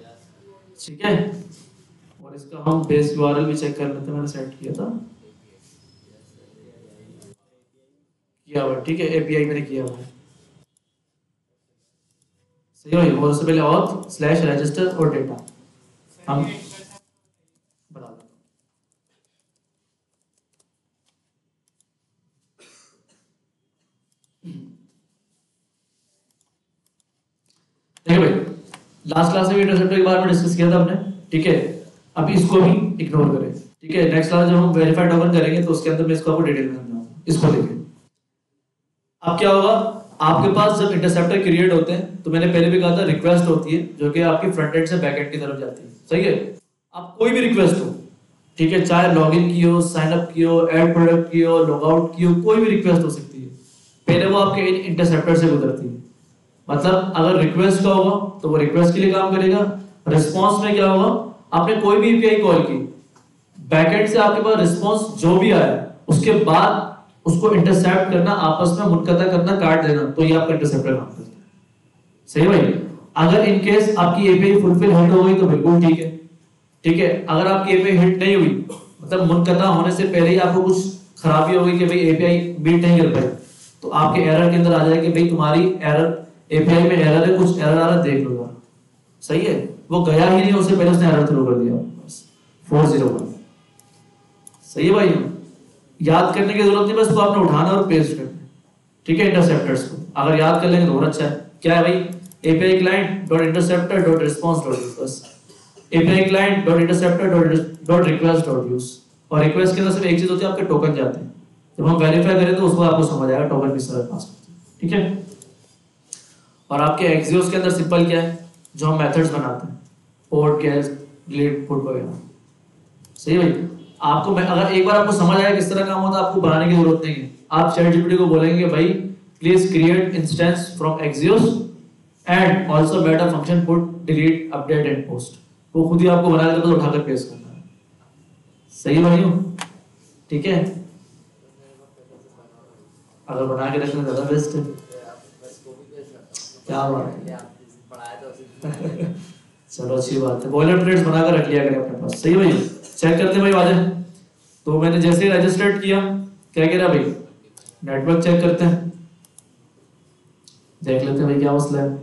ठीक है। और इसका हम बेस यूआरएल भी चेक कर लेते हैं, मैंने सेट किया था, किया हुआ, ठीक है, एपीआई मैंने किया हुआ है, सही भाई। और उससे पहले ऑथ स्लैश रजिस्टर और डेटा हम बना दें। देखिए भाई लास्ट क्लास में इंटरसेप्टर के बारे में डिस्कस किया था हमने, ठीक है। अब इसको भी इग्नोर करें, ठीक है। नेक्स्ट क्लास जब हम वेरीफाई टोकन करेंगे तो उसके अंदर मैं इसको आपको डिटेल में समझाऊंगा, इसको देखिए। अब क्या होगा, आपके पास जब इंटरसेप्टर क्रिएट होते हैं तो मैंने पहले भी कहा था रिक्वेस्ट होती है जो कि आपकी फ्रंट एंड से बैक एंड की तरफ जाती है, सही है। अब कोई भी रिक्वेस्ट हो, ठीक है, चाहे लॉगिन की हो, साइन अप की हो, ऐड प्रोडक्ट की हो, लॉग आउट की हो, कोई भी रिक्वेस्ट हो सकती है, पहले वो आपके इंटरसेप्टर से गुजरती है। मतलब अगर रिक्वेस्ट का होगा तो वो रिक्वेस्ट के लिए काम करेगा, रिस्पांस में क्या होगा, आपने कोई भी एपीआई कॉल की, बैकएंड से आपके पास रिस्पांस जो भी आया उसके बाद उसको इंटरसेप्ट करना, आपस में मुनक़ता करना, काट देना, तो ये आपका इंटरसेप्टर काम करता है, सही भाई। अगर इन केस आपकी एपीआई फुलफिल हिट हो गई तो बिल्कुल ठीक है, ठीक है। अगर आपकी एपीआई हिट नहीं हुई, मतलब मुनक़ता होने से पहले ही आपको कुछ खराबी हो गई कि भाई एपीआई बीट नहीं कर पाई, तो आपके एरर के अंदर आ जाएगा कि भाई तुम्हारी एरर, एपीआई में एरर है, कुछ एरर आ रहा है, देख लो, सही है। वो गया ही नहीं, उससे पहले उसने एरर थ्रो कर दिया, बस 401, सही है भाई। याद करने की जरूरत नहीं, बस वो आपने उठाना और पेस्ट करना, ठीक है, इंटरसेप्टर्स को। अगर याद कर लेंगे तो और अच्छा है। क्या है भाई, API client dot interceptor dot response dot use, बस API client dot interceptor dot request dot use. और रिक्वेस्ट के अंदर सिर्फ एक चीज होती है, आपके टोकन जाते हैं। जब हम वेरीफाई करें तो उसको आपको समझ आएगा टोकन किस तरह पास करते हैं, ठीक है। और आपके एक्सियोस के अंदर सिंपल क्या है, जो हम मेथड्स बनाते हैं, पोर्ट गेट डिलीट पुट वगैरह, सही भाई। आपको अगर एक बार आपको समझ आया किस तरह काम होता है, आपको बनाने की जरूरत नहीं है। आप चैटजीपीटी को बोलेंगे भाई please create instance from Axios and also made a function put delete update and post, वो खुद ही आपको बना के बस उठाकर पेस्ट करना है, सही भाई, ठीक है। अगर बना के रखना ज्यादा बेस्ट है, क्या बात है चलो अच्छी बात है, बॉयलर प्लेट्स बनाकर रख लिया करें अपने पास, सही भाई। चेक करते हैं भाई वाजे, तो मैंने जैसे ही रजिस्टर्ड किया, क्या कह रहा भाई, नेटवर्क चेक करते हैं, देख लेते हैं भाई क्या मसला है।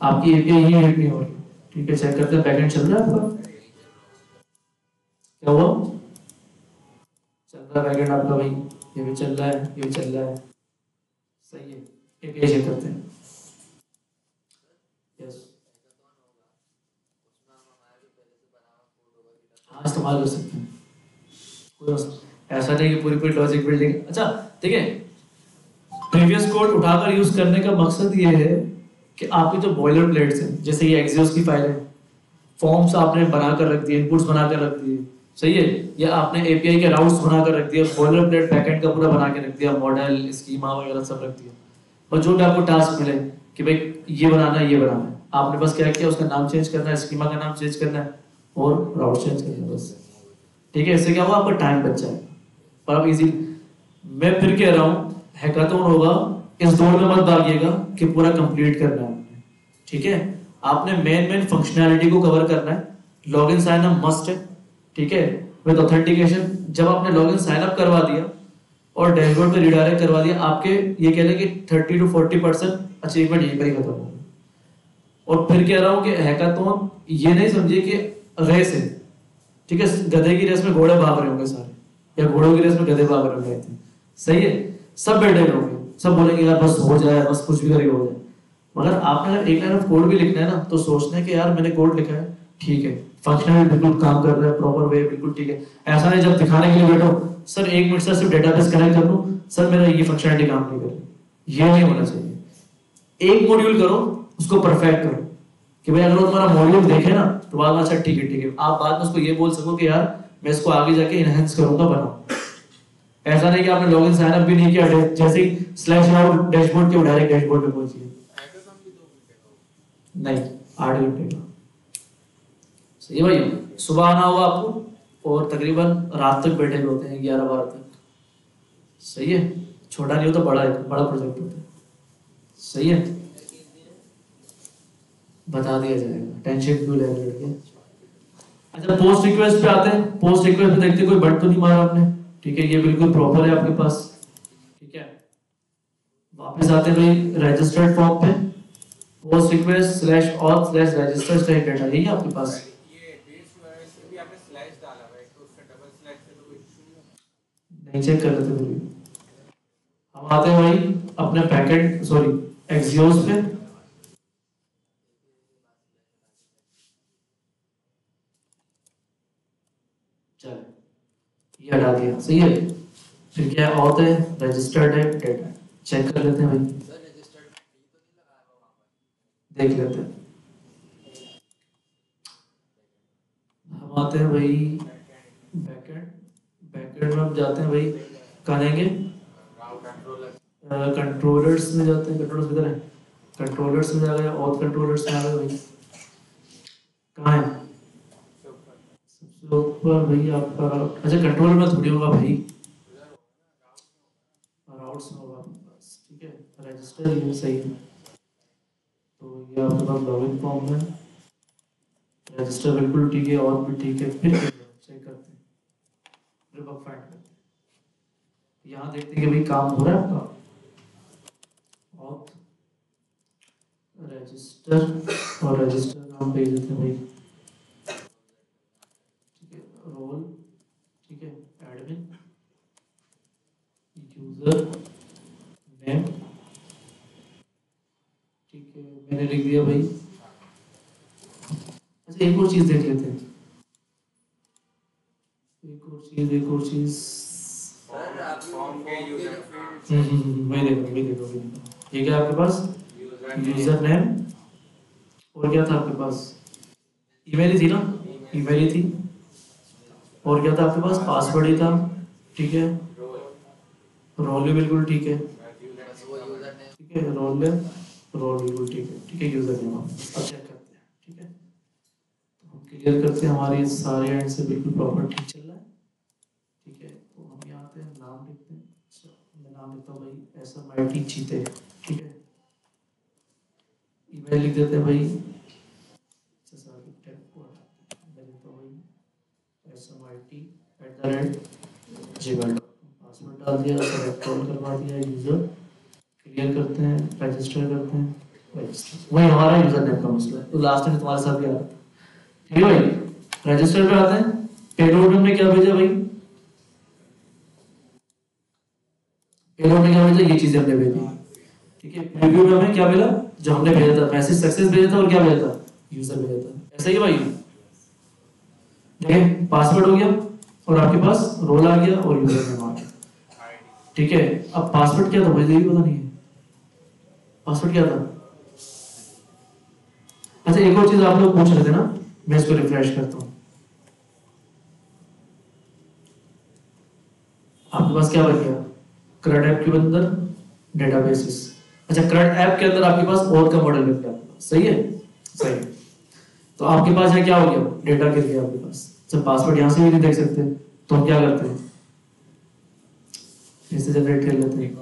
आपकी एपीआई ही हिट नहीं हो रही, ठीक है, चेक करते हैं बैकएंड चल रहा है आपका, क्या हुआ, चल रहा है बैकएंड आपका भाई, ये भी चल रहा है, ये भी चल रहा है, सही है। एपीआई चेक करते हैं, यस, हाँ इस्तेमाल कर सकते हैं, कोई ऐसा नहीं कि पूरी पूरी लॉजिक बिल्डिंग। अच्छा ठीक है, प्रीवियस कोड उठाकर यूज करने का मकसद ये है कि आपकी जो बॉयलर प्लेट्स हैं, जैसे ये एक्सियोस की फाइल है, फॉर्म्स आपने बनाकर रख दिए, इनपुट्स बनाकर रख दिए, सही है, या आपने एपीआई के राउट्स बनाकर रख दिया, बॉयलर प्लेट बैकएंड का पूरा बना के रख दिया, मॉडल स्कीमा वगैरह सब रख दिया, और जो भी आपको टास्क मिले कि भाई ये बनाना है, ये बनाना है, आपने बस क्या किया, उसका नाम चेंज करना है, स्कीमा का नाम चेंज करना है और राउट चेंज करना है, बस, ठीक है। इससे क्या हुआ, आपका टाइम बच जाएगा। पर अब इजी, मैं फिर कह रहा हूँ हैकाथॉन होगा, इस दौड़ में मत भागिएगा कि पूरा कंप्लीट करना है, ठीक है। आपने मेन फंक्शनैलिटी को कवर करना है, लॉगिन साइन अप मस्ट है, ठीक है। With authentication. जब आपने लॉगिन साइन अप करवा दिया और डैशबोर्ड पे रिडायरेक्ट करवा दिया, आपके ये कह लें कि 30 to 40% अचीवमेंट यहीं पर ही खत्म हो गया। और फिर कह रहा हूँ कि हैकाथॉन ये नहीं समझिए कि रेस है, ठीक है, गधे की रेस में घोड़े भाग रहे होंगे सारे, या घोड़ों की रेस में गधे भाग रहे होंगे, सही है, सब बैठे होंगे, सब बोलेंगे यार बस हो जाए, बस कुछ भी करके हो जाए। मगर आपने अगर एक लाइन ऑफ कोड भी लिखना है ना, तो सोचना है कि यार मैंने कोड लिखा है, ठीक है, फंक्शनल बिल्कुल काम कर रहा है, प्रॉपर वे बिल्कुल ठीक है। ऐसा नहीं जब दिखाने के लिए बैठो सर 1 मिनट से सिर्फ डेटाबेस कनेक्ट कर लूं, सर मेरा ये फंक्शनलिटी काम नहीं कर रही, ये नहीं होना चाहिए। एक मॉड्यूल करो, उसको परफेक्ट करो कि भाई अगर वो तुम्हारा मॉड्यूल देखे ना तो बाद में अच्छा ठीक है, आप बाद में उसको ये बोल सको कि यार मैं इसको आगे जाके इनहेंस करूंगा, बनाओ। ऐसा नहीं कि आपने लॉगिन साइन अप भी नहीं किया, जैसे ही स्लैश आउट डैशबोर्ड के डायरेक्ट डैशबोर्ड पे पहुंच गए। नहीं 8 घंटे का, सही भाई। सुबह आना होगा आपको और तकरीबन रात तक बैठे होते हैं 11-12 तक, सही है। छोटा नहीं हो तो बड़ा प्रोजेक्ट होता है, सही है, बता दिया जाएगा, टेंशन क्यों ले रहे हो। अच्छा पोस्ट रिक्वेस्ट पे आते हैं। पोस्ट रिक्वेस्ट पे देखते हैं कोई बट तो नहीं मारा आपने, ठीक है, ये बिल्कुल प्रॉपर है आपके पास, ठीक है। वापस आते हैं भाई रजिस्टर्ड फॉर्म पे, पोस्ट रिक्वेस्ट /auth/register/data, यही है आपके पास। ये बेस यूआरएल से भी आपने स्लैश डाला है तो उसका डबल स्लैश से तो कोई इशू नहीं है। नहीं चेक कर लेते फिर भी। हम आते हैं भाई अपने बैकएंड सॉरी एक्सियोस पे, चल ये हटा दिया, सही है। फिर क्या ऑथ है, रजिस्टर्ड है, डेटा, चेक कर लेते हैं भाई, सर रजिस्टर्ड में भी तो नहीं लगाया हुआ वहाँ पर। देख लेते हैं। हम आते हैं भाई बैकएंड में हम जाते हैं भाई, कहाँ जाएंगे, कंट्रोलर्स में जाते हैं। कंट्रोलर्स किधर है, कंट्रोलर्स में जा गए, ऑथ कंट्रोलर्स में आ गए भाई, कहाँ है सबसे ऊपर भाई आपका। अच्छा कंट्रोलर में थोड़ी होगा भाई, राउट्स में होगा आपके पास, ठीक है। रजिस्टर ये सही है, तो ये आपके पास लॉगिन फॉर्म है, रजिस्टर बिल्कुल ठीक है, और भी ठीक है। फिर चेक करते हैं, रिबग फाइंड करते हैं, यहाँ देखते हैं कि भाई काम हो रहा है आपका। ऑथ रजिस्टर और रजिस्टर नाम भेज देते हैं भाई, ठीक है। रोल, ठीक है, एडमिन, यूजर नेम, ठीक है, मैंने लिख दिया भाई। अच्छा एक और चीज देख लेते हैं, एक और चीज सर आप फॉर्म के यूजर फील्ड वही देखो ये क्या आपके पास, यूजर नेम, और क्या था आपके पास, ईमेल ही थी ना, ईमेल ही थी, और क्या था आपके पास, पासवर्ड ही था, ठीक है। रोल भी बिल्कुल ठीक है, बस वो यूजर ने ठीक है, रोल बिल्कुल ठीक है, ठीक है। यूजर नेम अब चेक करते हैं, ठीक है, तो हम क्लियर करते हैं, हमारे सारे एंड से बिल्कुल प्रॉपर ठीक चल रहा है, ठीक है। तो हम यहाँ पे नाम लिखते हैं, मैं नाम लिखता हूँ भाई SMIT चीते, ठीक है। ईमेल लिख देते हैं भाई, मैं लिखता हूँ भाई SMIT@gmail.com, पासवर्ड डाल दिया, सेलेक्ट करवा दिया, यूजर क्लियर करते हैं, रजिस्टर करते हैं, रजिस्टर वही हमारा यूजर नेम का मसला है, तो लास्ट में तुम्हारे साथ भी आ रहा है, ठीक है भाई। रजिस्टर पे आते हैं, पेलोड में हमने क्या भेजा भाई, पेलोड में क्या भेजा, ये चीजें हमने भेजी, ठीक है। प्रीव्यू में हमें क्या मिला, जो हमने भेजा था, मैसेज सक्सेस भेजा था, और क्या भेजा था, यूजर भेजा था, ऐसा ही भाई। देखिए पासवर्ड हो गया, और आपके पास रोल आ गया, और यूजर नेम आ गया, ठीक है। अब पासवर्ड क्या था मुझे भी पता नहीं है, पासवर्ड क्या था। अच्छा एक और चीज आप लोग पूछ रहे थे ना, मैं इसको रिफ्रेश करता हूँ। आपके पास क्या बन गया, CRUD ऐप के अंदर डेटाबेसेस। अच्छा CRUD ऐप के अंदर आपके पास और का मॉडल बन गया, सही है, सही है। तो आपके पास है क्या हो गया, डेटा गिर गया आपके पास। जब पासवर्ड यहाँ से भी नहीं देख सकते तो हम क्या करते हैं, इसे जनरेट कर लेते हैं,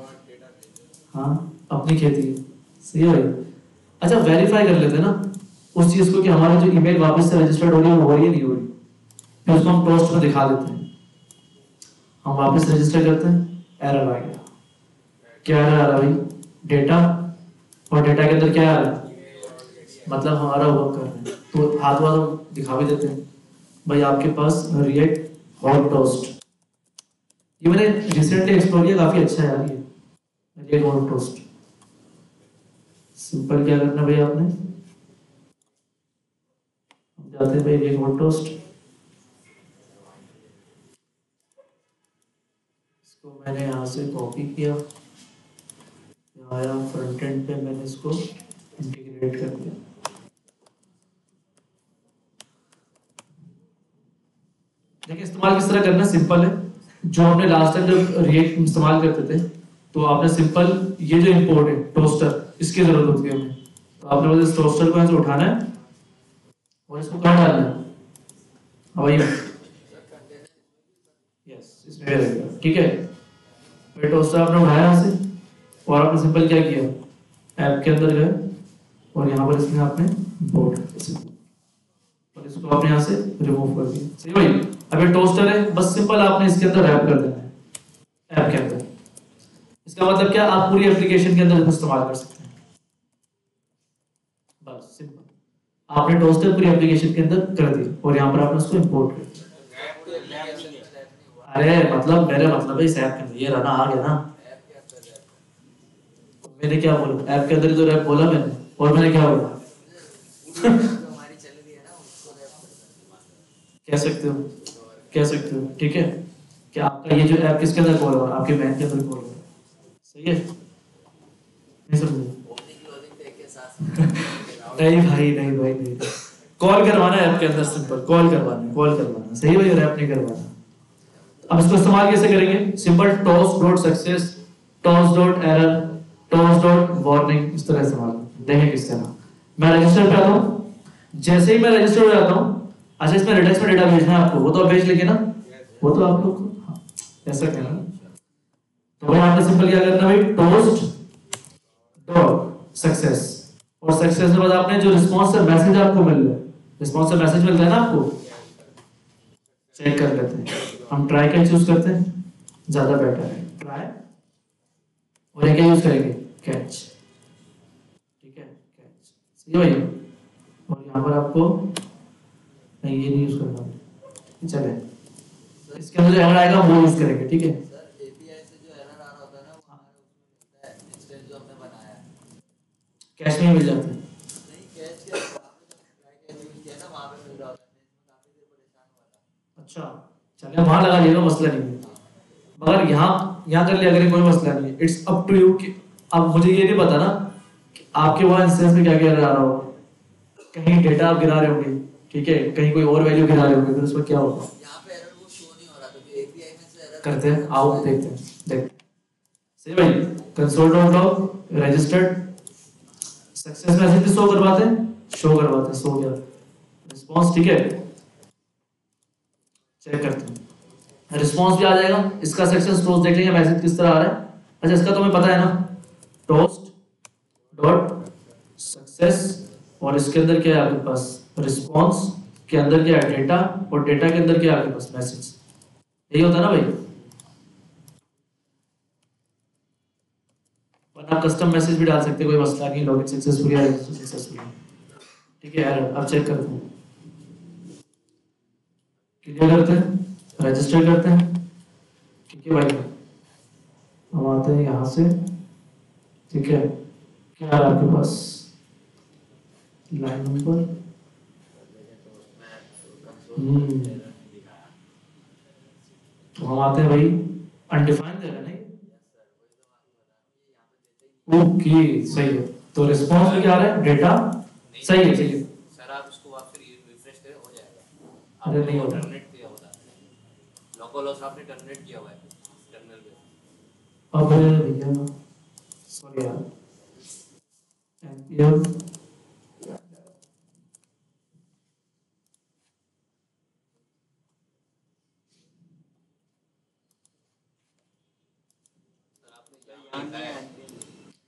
हाँ अपनी खेती है, सही है भाई। अच्छा वेरीफाई कर लेते हैं ना उस चीज को कि हमारा जो ईमेल वापस से रजिस्टर्ड हो रही है वो हो रही है नहीं हो रही, फिर उसको हम टोस्ट में दिखा देते हैं, हम वापस रजिस्टर करते हैं, एरर आ गया। क्या एरर आ रहा भाई? डेटा, और डेटा के अंदर क्या आ रहा है? मतलब हमारा वर्क कर रहे हैं, तो हाथ वाथ हम दिखा भी देते हैं भाई आपके पास रिएक्ट हॉट टोस्ट। ये मैंने रिसेंटली एक्सप्लोर किया, काफी अच्छा है यार ये रिएक्ट हॉट टोस्ट। सिंपल क्या करना भाई, आपने जाते हैं भाई रिएक्ट हॉट टोस्ट, इसको मैंने यहाँ से कॉपी किया, यहाँ आया फ्रंट एंड पे, मैंने इसको इंटीग्रेट कर दिया। देखिए इस्तेमाल किस तरह करना, सिंपल है। जो हमने लास्ट टाइम जब रिएक्ट इस्तेमाल करते थे, तो आपने सिंपल ये जो इंपोर्ट है टोस्टर, इसकी जरूरत होती है हमें। तो आपने बस इस टोस्टर को यहाँ से उठाना है और इसको कहाँ डालना है? अब आइए, यस इसमें रहेगा, ठीक है। फिर टोस्टर आपने उठाया यहाँ से और आपने सिंपल क्या किया, ऐप के अंदर गए और यहाँ पर इसमें आपने इंपोर्ट और इसको आपने यहाँ से रिमूव कर दिया। सही भाई, अब ये टोस्टर है, बस सिंपल आपने इसके अंदर रैप कर देना है ऐप के अंदर। इसका मतलब क्या, आप पूरी एप्लीकेशन के अंदर इसको इस्तेमाल कर सकते हैं। बस सिंपल आपने टोस्टर पूरी एप्लीकेशन के अंदर कर दिया और यहाँ पर आपने उसको इंपोर्ट कर दिया। अरे मतलब मेरे मतलब है इस ऐप के अंदर ये रहना आ गया ना। मैंने क्या बोला, ऐप के अंदर जो रैप बोला मैंने, और मैंने क्या बोला कह सकते हो, कह सकते हो, ठीक है। कि आपका ये जो ऐप किसके अंदर कॉल हो रहा है, आपके बैंक के अंदर कॉल हो रहा है, सही है, नहीं समझे? नहीं भाई, नहीं भाई, नहीं, कॉल करवाना है ऐप के अंदर, सिंपल कॉल करवाना, कॉल करवाना, सही भाई, रैप नहीं करवाना। अब इसको इस्तेमाल कैसे करेंगे, simple toss dot success, toss dot error, toss dot warning, इस तरह इस्तेमाल देखें किस तरह। मैं रजिस्टर पे आता हूँ, जैसे ही मैं रजिस्टर हो जाता हूँ, अच्छा इसमें रिडक्स में डेटा भेजना है आपको, वो तो आप भेज लेंगे ना, वो तो आप लोग हाँ, ऐसा कहना। तो भाई आपने सिंपल क्या करना भाई, टोस्ट डॉट सक्सेस, और सक्सेस के बाद आपने जो रिस्पॉन्स से मैसेज आपको मिल रहा है, रिस्पॉन्स से मैसेज मिलता है ना आपको, चेक कर लेते हैं। हम ट्राई का चूज करते हैं, ज्यादा बेटर है ट्राई, और ये क्या यूज करेंगे, कैच, ठीक है, कैच, सही भाई। और यहाँ पर आपको नहीं, ये नहीं यूज करना, चले इसके अंदर जो एरर आएगा वो यूज करेंगे, ठीक है। सर एपीआई से जो एरर आ रहा होता है ना, वो हमारे उसमें मिलता है, इंस्टेंस जो हमने बनाया है, कैश में मिल जाते हैं। नहीं कैच के वहाँ पे जब ट्राई का यूज किया ना, वहाँ पे मिल रहा होता है, मैं इसमें काफी देर परेशान हुआ था। अच्छा चलिए वहां लगा लिएगा, मसला नहीं है, मगर यहाँ कर लिया करें, कोई मसला नहीं है, इट्स अप टू यू। कि अब मुझे ये नहीं पता ना कि आपके वहाँ इंस्टेंस में क्या क्या एरर आ रहा होगा, कहीं डेटा आप गिरा रहे होंगे, ठीक है, कहीं कोई और वैल्यू गिरा रहे होंगे, फिर उसमें क्या होगा। यहाँ पे एरर वो शो नहीं हो रहा, क्योंकि एपीआई में से एरर करते हैं, आओ देखते हैं, देखते हैं। सही भाई, console dot log registered, success message भी शो करवाते हैं, शो करवाते हैं, शो गया रिस्पॉन्स, ठीक है, चेक करते हैं, रिस्पॉन्स भी आ जाएगा। इसका सक्सेस टोस्ट देख लेंगे, मैसेज किस तरह आ रहा है। अच्छा इसका तो हमें पता है ना, टोस्ट डॉट सक्सेस, और इसके अंदर क्या है आपके पास, रिस्पॉन्स के अंदर क्या है, डेटा, और डेटा के अंदर क्या है आपके पास, मैसेज, यही होता है ना भाई। और आप कस्टम मैसेज भी डाल सकते हैं, कोई मसला नहीं, लॉगिन सक्सेसफुल या रजिस्टर सक्सेसफुल, ठीक है। अब चेक करते हैं, क्लियर करते हैं, रजिस्टर करते हैं, ठीक है भाई। हम आते हैं यहाँ से, ठीक है, क्या है आपके पास, लाइन नंबर, तो हम आते हैं भाई, अनडिफाइंड दे रहा है नहीं, ओके सही है। तो रिस्पॉन्स में क्या आ रहा है, डेटा, सही है, सही है। सर आप उसको वापस रिफ्रेश करें, हो जाएगा। अरे नहीं होता, टर्मिनेट किया होता है, लोकलहोस्ट आपने टर्मिनेट किया हुआ है टर्मिनल पे। अब भैया सॉरी यार, npm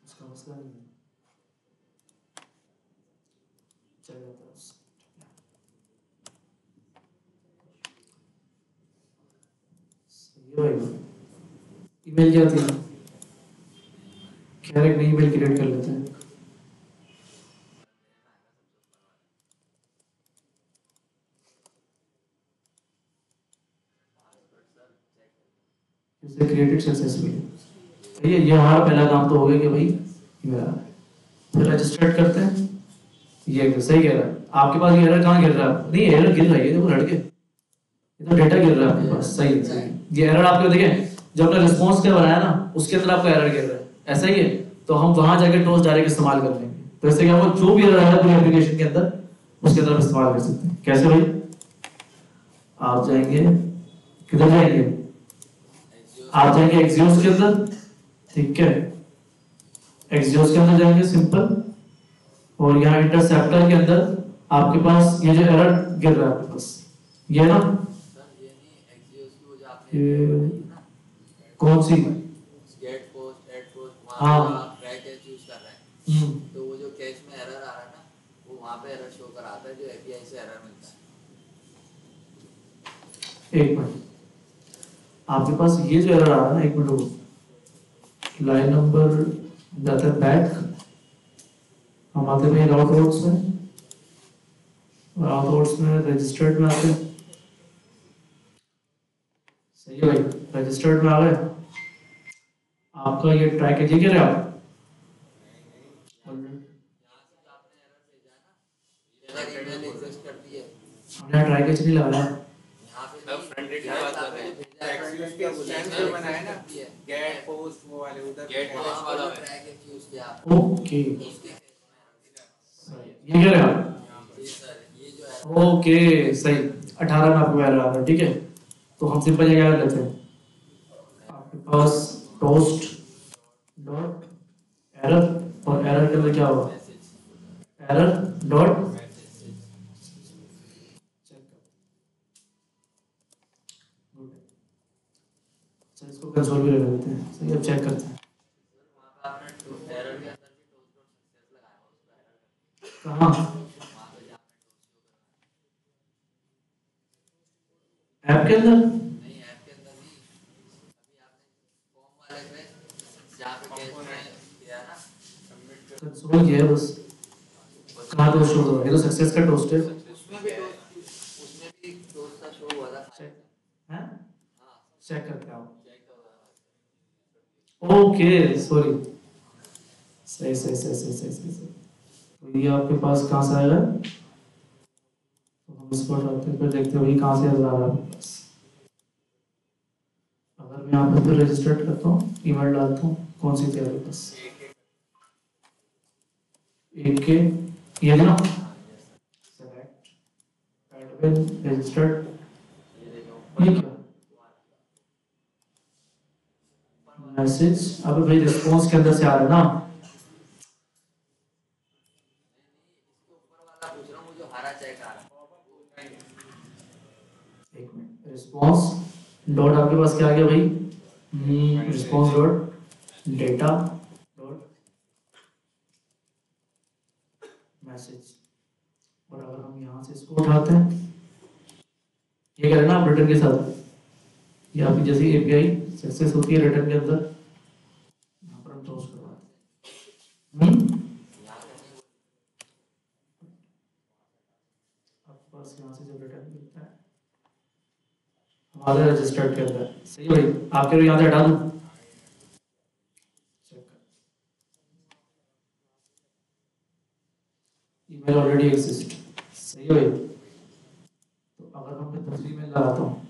उसका मसला नहीं है, चल जाता है उससे। ईमेल क्या थी? खैर एक नई ईमेल क्रिएट कर लेते हैं। इसे क्रिएटेड सक्सेसफुली। ये हमारा पहला काम तो हो गया कि भाई ईमेल आ रहा है। फिर रजिस्टर्ड करते हैं। ये सही कह रहा है। आपके पास ये एरर कहाँ गिर रहा है? नहीं एरर गिर रहा है, ये देखो लड़के, ये तो डेटा गिर रहा है आपके पास। सही है, सही है। ये एरर आपके देखें जब आपने रिस्पॉन्स क्या बनाया ना उसके अंदर आपका एरर गिर रहा है, ऐसा ही है। तो हम वहां जाके टोस्ट डायरेक्ट इस्तेमाल कर लेंगे। तो इससे क्या होगा, जो भी एरर है पूरी एप्लीकेशन के अंदर उसके अंदर हम इस्तेमाल कर सकते हैं। कैसे भाई? आप जाएंगे किधर जाएंगे? आप जाएंगे एक्सियोस के अंदर, ठीक है। एक्सियोस के अंदर जाएंगे सिंपल, और यहाँ इंटरसेप्टर के अंदर आपके पास ये जो एरर गिर रहा है आपके पास, ये ना सर ये नहीं एक्सियोस की वो जो आपने ये बनाई है ना, कौन सी? गेट पोस्ट एड पोस्ट, हाँ। वहाँ पे आप ट्राई कैच यूज कर रहे हैं, तो वो जो कैच में एरर आ रहा है ना, वो वहाँ पे एरर शो कराता है जो एपीआई से एरर मिलता है। एक मिनट, आपके पास ये जो एरर आ रहा है ना, एक मिनट रुको, लाइन नंबर जाता है बैक, हम आते हैं राउट रोड्स में, राउट रोड्स में रजिस्टर्ड में आते हैं। सही है भाई, रजिस्टर्ड में आ गए। आपका ये ट्रैक है, ठीक है आप अगर ईमेल एग्जिस्ट करती है, हमने ट्राई कैच नहीं लगाया। यहाँ पे अब फ्रंट एंड की यहाँ बात पे कर रहे हैं। भेजा है, एक्सियोस के स्टैंड पे बनाया ना, करती है। गेट पोस्ट वो वाले उधर गेट पे। पोस्ट वाला है। ट्राई कैच यूज किया ओके, उसके ये कह रहे हैं आप? जी सर, ये जो है ओके सही, 18 में आपको एरर आ रहा है, ठीक है। तो हम सिंपल ये क्या कर लेते हैं, आपके पास टोस्ट डॉट एरर, और एरर के अंदर क्या होगा, एरर डॉट इसको कंसोल भी लगा देते हैं। सही, अब चेक करते हैं वहाँ पे आपने एरर के अंदर भी टोस्ट डॉट सक्सेस लगाया हुआ, उसका एरर कहाँ, वहाँ पे जहाँ ऐप के अंदर। नहीं ऐप के अंदर नहीं, अभी आपने फॉर्म वाले पे जहाँ पे कैच में किया ना, कंसोल किया है बस, कहाँ टोस्ट हो रहा है? ये तो सक्सेस का टोस्ट है। उसमें भी टोस्ट का शो हुआ था। चेक हैं, हाँ चेक करते हैं आप। चेक होगा। ओके सॉरी, सही सही सही सही सही सही सही। तो ये आपके पास कहाँ से आएगा, तो हम इसको हटाते हैं, फिर देखते हैं भाई कहाँ से आ रहा है आपके पास। अगर मैं यहाँ पे फिर रजिस्टर्ड करता हूँ, ईमेल डालता हूँ, कौन सी थी आपके पास, एक के ये ना, सेलेक्ट एडमिन रजिस्टर्ड, ये क्या मैसेज, अबे भाई रिस्पॉन्स के अंदर से आ रहा है ना। इसके ऊपर वाला पूछ रहा हूँ, वो जो हरा चेक आ रहा है। एक मिनट, रिस्पॉन्स डॉट आपके पास क्या आ गया भाई, response dot data dot message. और अगर हम यहाँ से इसको उठाते हैं, ये करें ना आप रिटर्न के साथ, ये आपकी जैसी एपीआई सक्सेस होती है रिटर्न के अंदर, यहाँ पर हम टोस्ट करवाते हैं। आपके पास यहाँ से जब रिटर्न मिलता है हमारे रजिस्टर्ड के अंदर, सही है भाई, आपके लिए यहाँ से हटा दूँ, चेक कर, ईमेल ऑलरेडी एग्जिस्ट, सही है भाई। तो अगर मैं दूसरी ईमेल लगाता हूँ,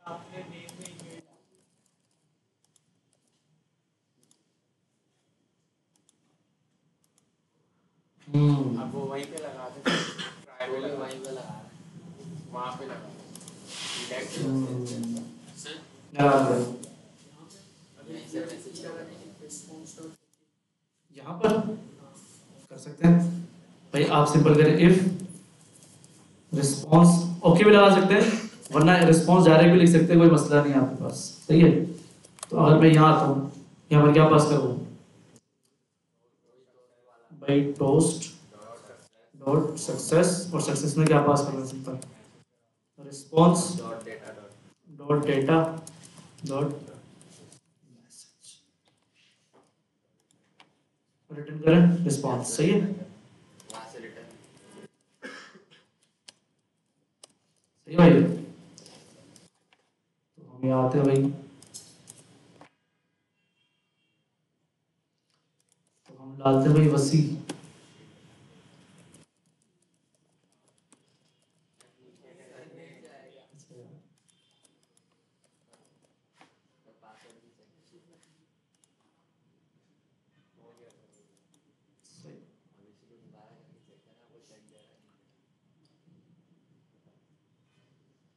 आपने नेम में ईमेल अब वो वहीं पे लगा दे, ट्राई पे लगा, वहीं पे लगा रहा है। वहाँ पे लगा इंडेक्स लगा दो यहीं से मैसेज कर रहे हैं। रिस्पॉन्स डॉट यहाँ पर कर सकते हैं भाई। आप सिंपल करें इफ रिस्पॉन्स ओके भी लगा सकते हैं, वरना रिस्पॉन्स डायरेक्ट भी लिख सकते हैं, कोई मसला नहीं है आपके पास, सही है। तो अगर मैं यहाँ आता हूँ, यहाँ पर क्या पास करूँ भाई, टोस्ट डॉट सक्सेस, और सक्सेस में क्या पास करना है, simple response dot data dot message, return करें रिस्पॉन्स। सही है, वहाँ से रिटर्न। सही भाई। तो हम यहाँ आते हैं भाई, तो हम डालते हैं भाई वसी,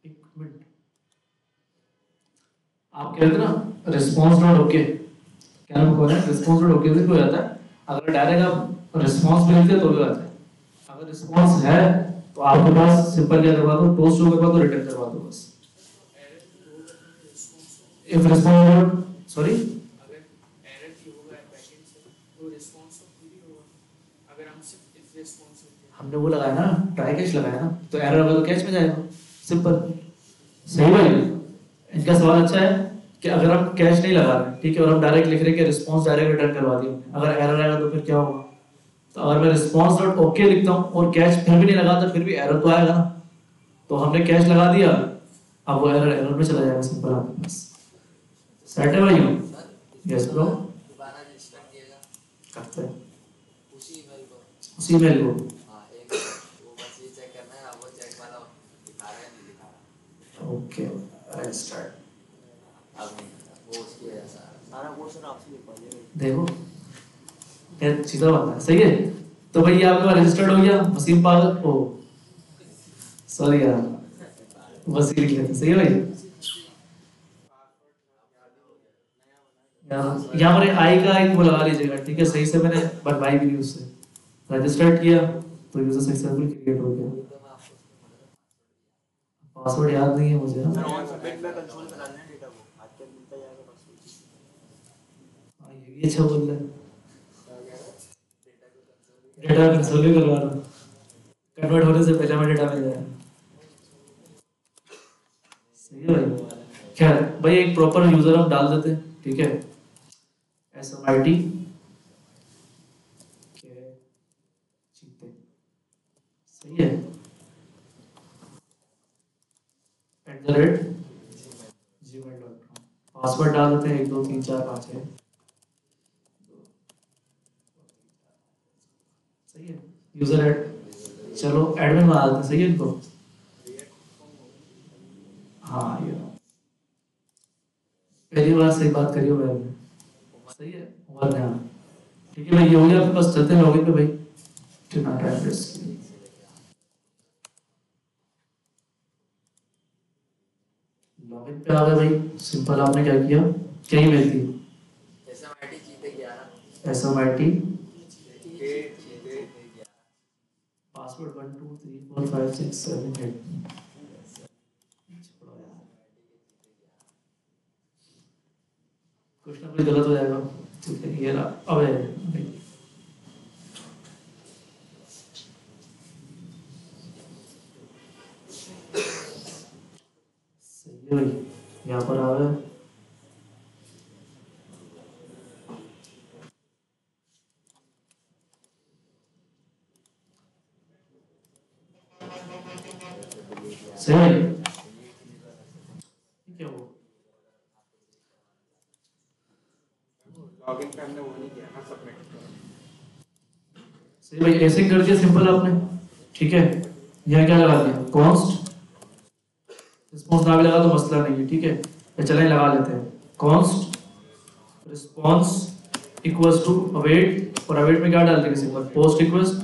एक मिनट, आप कह रहे थे ना रिस्पॉन्स डॉट ओके, क्या नाम बोल रहे हैं, रिस्पॉन्स डॉट ओके से हो जाता है। अगर डायरेक्ट आप रिस्पॉन्स भेजते हैं तो भी आता है, अगर रिस्पॉन्स है तो आपके पास सिंपल क्या करवा दो, टोस्ट जो करवा दो, रिटर्न करवा दो बस। इफ रिस्पॉन्स डॉट सॉरी, अगर एरर की होगा बैकएंड से वो रिस्पांस तो पूरी होगा। अगर हम सिर्फ इफ रिस्पांस होते हैं, हमने वो लगाया ना, ट्राई कैच लगाया ना, तो एरर होगा तो कैच में जाएगा, सिंपल। सही भाई, इनका सवाल अच्छा है कि अगर हम कैच नहीं लगा रहे, ठीक है, और हम डायरेक्ट लिख रहे हैं कि रिस्पॉन्स डायरेक्ट रिटर्न करवा दिया, अगर एरर आएगा तो फिर क्या होगा। तो अगर मैं रिस्पॉन्स डॉट ओके लिखता हूँ और कैच फिर भी नहीं लगाता, फिर भी एरर तो आएगा ना। तो हमने कैच लगा दिया, अब वो एरर में चला जाएगा, सिंपल आपके पास। सेट है भाई? यस ब्रो, दोबारा रजिस्टर किएगा करते हैं उसी ईमेल को। उसी मेल को। हाँ एक वो बस ये चेक करना है, अब वो चेक वाला दिखा रहा है नहीं दिखा रहा। ओके स्टार्ट, अब नहीं वो उसकी वजह से आ रहा है। सारा कोर्स सर आपसे लिखवा दिया। देखो क्या चीज़ा बनता है। सही है, तो भाई ये आपके पास रजिस्टर्ड हो गया। वसीम पागल, ओ सॉरी यार, वसीम लिख लेते। सही है भाई, यहाँ पर आई का एक वो लगा लीजिएगा, ठीक है, सही से मैंने बनवाई भी नहीं उससे, रजिस्टर्ड किया तो यूजर सक्सेसफुल क्रिएट हो गया। पासवर्ड याद नहीं है मुझे ना। सर ऑन सबमिट में कंसोल पे डालना है डेटा को, आज तक मिलता जाएगा पासवर्ड। हाँ, ये भी अच्छा बोल रहा है, डेटा कंसोल भी करवा रहा हूँ, कन्वर्ट होने से पहले मैं डेटा मिल जाएगा। सही है भाई। खैर भाई एक प्रॉपर यूजर हम डाल देते हैं, ठीक है, SMIT के चीते, सही है, @gmail.com, पासवर्ड डाल देते हैं 1 2 3 4 5 6। सही है, यूजर ऐड, चलो एडमिन बना देते हैं। सही है इनको, हाँ ये पहली बार सही बात करियो मैंने। सही है, और ध्यान, ठीक है भाई, ये हो गया आपके पास। चलते हैं लॉगिन पे भाई, एड्रेस लॉगिन पे आ गए भाई। सिंपल, आपने क्या किया, क्या ईमेल थी, SMIT चीते 11 SMIT पासवर्ड 1 2 3 4 5 6 7 8। कुछ ना कुछ गलत हो जाएगा, ठीक है, ये रहा। अबे सही है भाई, यहाँ पर आ गए। सही है, ठीक है। वो लॉगिन पे हमने वो नहीं किया ना सबमिट। सही भाई, ऐसे ही कर दिया सिंपल आपने, ठीक है। यहाँ क्या लगा दिया, कॉन्स्ट, रिस्पॉन्स ना भी लगा तो मसला नहीं है, ठीक है। तो चलें लगा लेते हैं, const response equals to await, और अवेट में क्या डाल देंगे, सिंपल पोस्ट रिक्वेस्ट,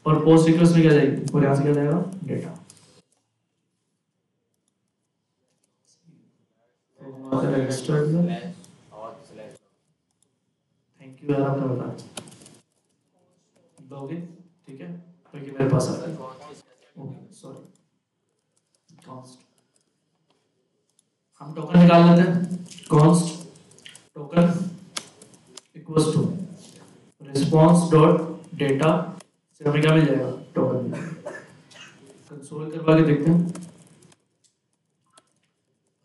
और पोस्ट रिक्वेस्ट में क्या जाएगी, और यहाँ से क्या जाएगा, डेटा। तो हमारा रजिस्टर्ड में, थैंक यू यार, आपने बताया लॉगिन, ठीक है, क्योंकि मेरे पास आ गया। ओके सॉरी, कॉन्स्ट हम टोकन निकाल लेते हैं, const token equals to response dot data से हमें क्या मिल जाएगा, टोकन मिल कंसोल करवा के देखते हैं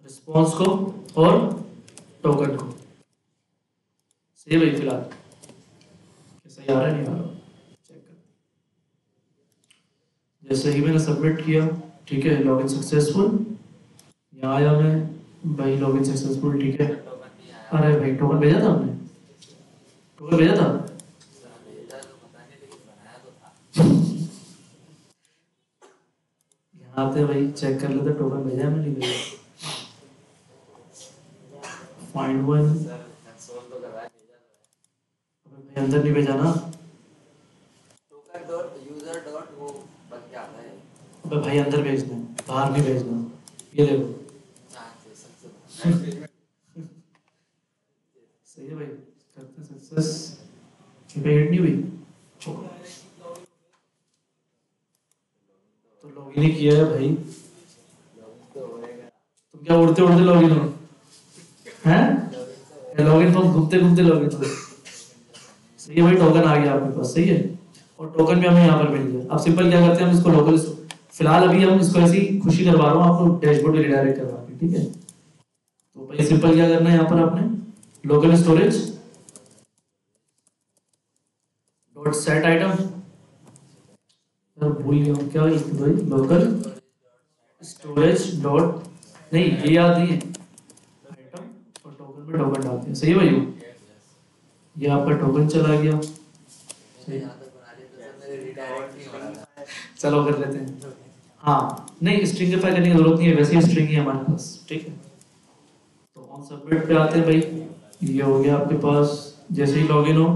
रिस्पॉन्स को और टोकन को। सही भाई फिलहाल सही आ रहा है नहीं आ रहा चेक कर। जैसे ही मैंने सबमिट किया ठीक है लॉगिन सक्सेसफुल, यहाँ आया मैं भाई लॉगिन सक्सेसफुल ठीक है। अरे भाई टोकन भेजा था आपने, टोकन भेजा था यहाँ पे भाई चेक कर लेते टोकन भेजा है मैंने नहीं भेजा। फाइंड वन भाई अंदर नहीं भेजा ना। टोकन डॉट यूजर डॉट वो बन के आता है। अबे भाई अंदर भेजना है बाहर नहीं भेजना। ये देखो सही है भाई करते हैं सक्सेस। पेमेंट नहीं हुई तो लॉगिन ही किया है भाई। तुम क्या उड़ते उड़ते लॉगिन हो हैं? लॉगिन तो घूमते घूमते लॉगिन हो। सही है भाई टोकन आ गया आपके पास सही है और टोकन भी हमें यहाँ पर मिल गया। अब सिंपल क्या करते हैं हम इसको लोकल फिलहाल अभी हम इसको ऐसी खुशी करवा रहा हूँ आपको डैशबोर्ड में रिडायरेक्ट करवा के ठीक है। तो भाई सिंपल क्या करना है यहाँ पर आपने local storage dot set item भूल गया हूँ क्या भाई लोकल स्टोरेज डॉट नहीं ये याद नहीं है आइटम और टोकन में टोकन डालते हैं। सही है भाई ये आपका टोकन चला गया। चलो कर लेते हैं हाँ नहीं स्ट्रिंगिफाई करने की जरूरत नहीं है वैसे ही स्ट्रिंग ही हमारे पास ठीक है। तो ऑन सबमिट पे आते हैं भाई ये हो गया आपके पास। जैसे ही लॉगिन हो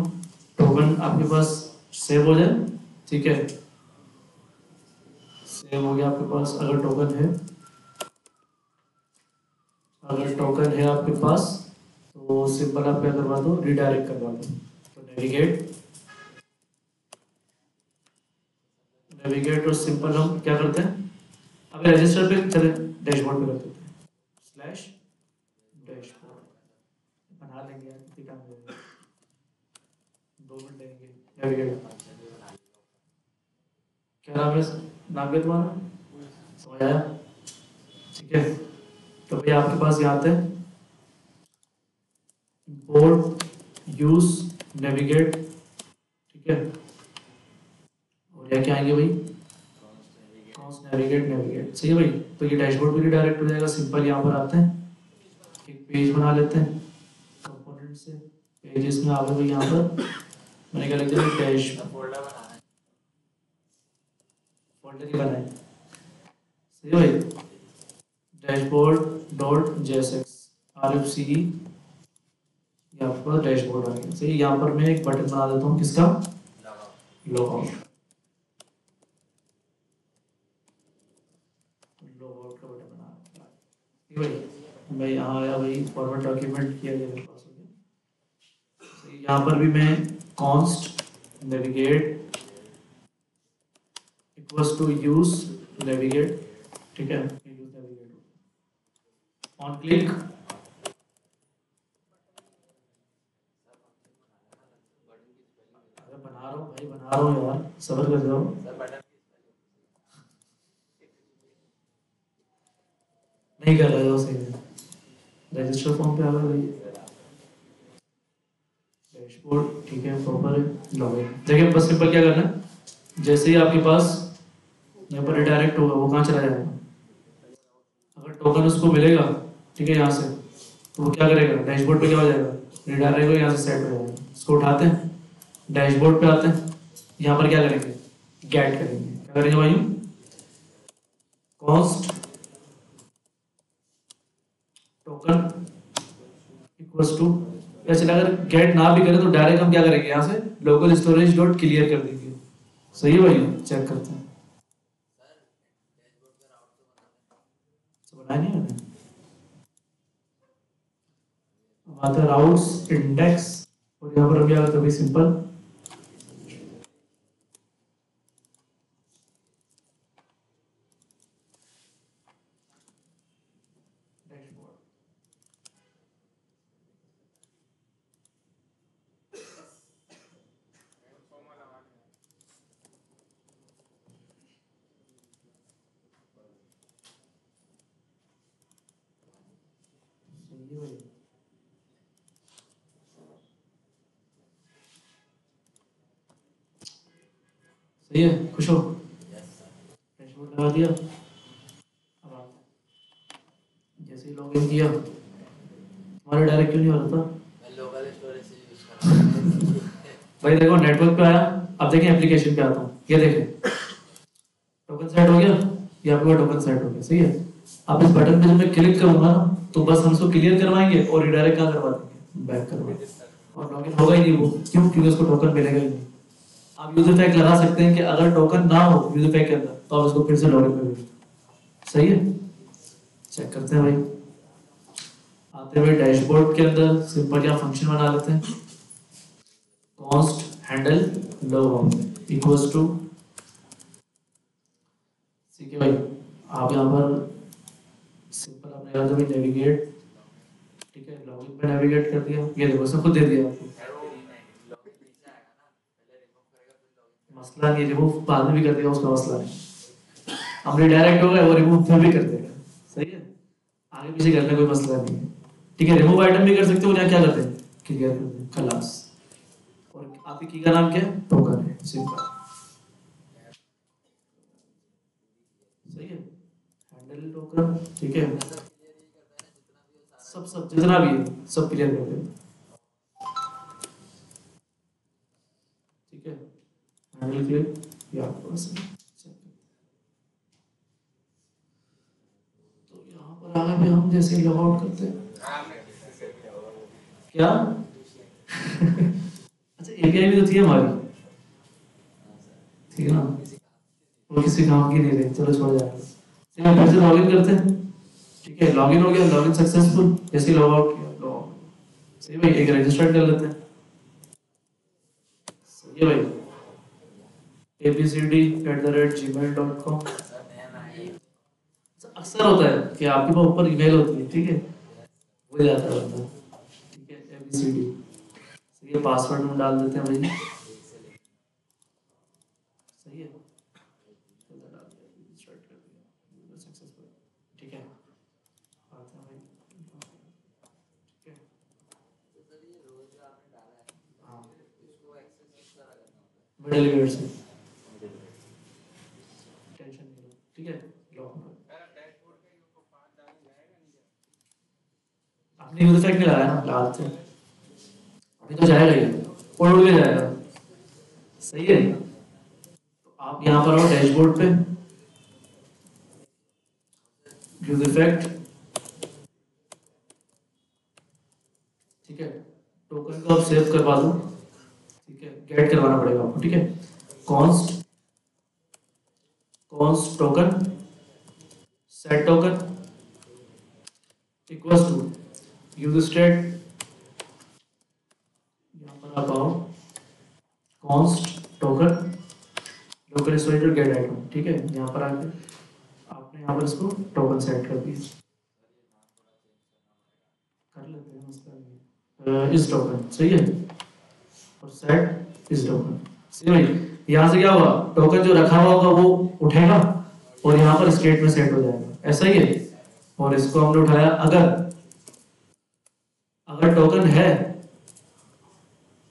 टोकन आपके पास सेव हो जाए ठीक है। सेव हो गया आपके पास। अगर टोकन है आपके पास तो सिंपल आप क्या करवा दो रिडायरेक्ट करवा दो। तो नेविगेट और सिंपल हम क्या करते हैं अब रजिस्टर पे चले डैशबोर्ड पे रख देते हैं स्लैश डैशबोर्ड बना लेंगे यार कितनी टाइम लगेगा 2 मिनट लगेंगे। नेविगेट क्या नाम है तुम्हारा समझ आया ठीक है। तो भाई आपके पास यहाँ आते हैं इंपोर्ट यूज नेविगेट ठीक है और यहाँ क्या आएंगे भाई नेविगेट सही है भाई। तो ये डैशबोर्ड पे डायरेक्ट हो जाएगा। सिंपल यहाँ पर आते हैं एक पेज बना लेते हैं कंपोनेंट से पेजेस में आ गए भाई। यहाँ पर मैंने क्या लिख दिया डैश फोल्डर ही बनाए सही है भाई डैशबोर्ड डॉट जेएसएक्स RFCE यहाँ पर डैशबोर्ड आ गया सही। यहाँ पर मैं एक बटन बना देता हूँ किसका लॉगआउट का बटन बना भाई। मैं यहाँ आया भाई फॉर्मेट डॉक्यूमेंट किया गया मेरे पास हो गया। यहाँ पर भी मैं const navigate equals to use navigate ठीक है। यूज नेविगेट ऑन क्लिक बना रहा हूँ भाई बना रहा हूँ यार सब्र कर जाओ। नहीं कर रहे हो सही है रजिस्टर फॉर्म पे आ गया भाई डैशबोर्ड ठीक है प्रॉपर है लॉगिन। देखिए बस सिंपल क्या करना है जैसे ही आपके पास यहाँ पर रिडायरेक्ट होगा वो कहाँ चला जाएगा। अगर टोकन उसको मिलेगा ठीक है यहाँ से तो वो क्या करेगा डैशबोर्ड पे क्या हो जाएगा रिडायरेक्ट होगा यहाँ से सेट हो जाएगा। इसको उठाते हैं डैशबोर्ड पे आते हैं यहाँ पर क्या करेंगे गेट करेंगे। क्या करेंगे भाई कॉस्ट टोकन इक्वल्स टू वैसे अगर गेट ना भी करें तो डायरेक्ट हम क्या करेंगे यहाँ से लोकल स्टोरेज डॉट क्लियर कर देंगे। सही है भाई चेक करते हैं बनाया नहीं मैंने आता राउट्स इंडेक्स और यहाँ पर अभी आता है सिंपल सही है, खुश हो? Yes sir. डैशबोर्ड लगा दिया। अब आप जैसे ही लॉगिन किया, हमारा डायरेक्ट क्यों नहीं हो रहा था? मैं लोकल स्टोरेज से यूज कर रहा हूँ। भाई देखो नेटवर्क पे आया, अब देखें एप्लीकेशन पे आता हूँ, ये देखें टोकन सेट हो गया, ये आपका टोकन सेट हो गया। सही है, आप इस बटन पे जब मैं क्लिक करूंगा ना तो बस हम इसको क्लियर करवाएंगे और रिडायरेक्ट कहाँ करवा देंगे, बैक करवा, और लॉगिन होगा ही नहीं वो। क्यों? क्योंकि उसको टोकन मिलेगा ही नहीं। आप यूजर टैग लगा सकते हैं कि अगर टोकन ना हो यूजर टैग के अंदर तो आप इसको फिर से लॉगिन कर देंगे। सही है, चेक करते हैं भाई। आते हुए डैशबोर्ड के अंदर सिंपल या फंक्शन बना लेते हैं, const handle log equals to, ठीक है भाई। आप यहाँ पर सिंपल आपने यहाँ जब नेविगेट, ठीक है, लॉगिन पे नेविगेट कर दिया, ये देखो सब कुछ दे दिया आपको। मसला नहीं, रिमूव बाद में भी कर दिया, उसका मसला नहीं। हम रिडायरेक्ट हो गए, वो रिमूव फिर भी कर देगा। सही है, आगे पीछे करने कोई मसला नहीं है। ठीक है, रिमूव आइटम भी कर सकते हो, यहाँ क्या करते हैं, क्लियर कर दें, खलास। और आपकी की का नाम क्या है, टोकन है, सिंपल। सही है, हैंडल टोकन, ठीक है, सब जितना भी है सब क्लियर कर दें। ठीक है, हैंडल क्लियर या तो यहाँ पर आगे भी हम जैसे लॉग आउट करते हैं क्या अच्छा एपीआई भी तो थी हमारी, ठीक है ना, वो किसी काम की नहीं रही, चलो छोड़ जाएगा। फिर से लॉगिन करते हैं, ठीक है, लॉगिन हो गया, लॉगिन सक्सेसफुल। जैसे लॉग आउट किया, लॉग सही भाई, एक रजिस्टर कर लेते हैं। सही है भाई, abcd@gmail.com। अक्सर होता है कि आपके पास ऊपर ईमेल होती है, ठीक है, हो जाता है बंदा, ठीक है, abcd। सही है, पासवर्ड में डाल देते हैं भाई। सही है, ठीक है, आते हैं भाई, ठीक है, हाँ मिडिल वेयर से टेंशन नहीं लो, ठीक है, आपने यूजर टैग नहीं लगाया ना, लगा देते हैं, अभी तो जाएगा ही, उड़ के जाएगा। सही है, तो आप यहाँ पर आओ डैशबोर्ड पे, यूज इफेक्ट, ठीक है, टोकन को आप सेव करवा दो, ठीक है, गेट करवाना पड़ेगा आपको, ठीक है, const token set token equals to use state, यहाँ पर आप आओ const token local storage get item, ठीक है, यहाँ पर आके आपने यहाँ पर इसको टोकन सेट कर दिया, कर लेते हैं, मसला नहीं है, इस टोकन सही है, और सेट इस टोकन। सही भाई, यहाँ से क्या होगा, टोकन जो रखा हुआ होगा वो उठेगा और यहाँ पर स्टेट में सेट हो जाएगा, ऐसा ही है। और इसको हमने उठाया, अगर टोकन है,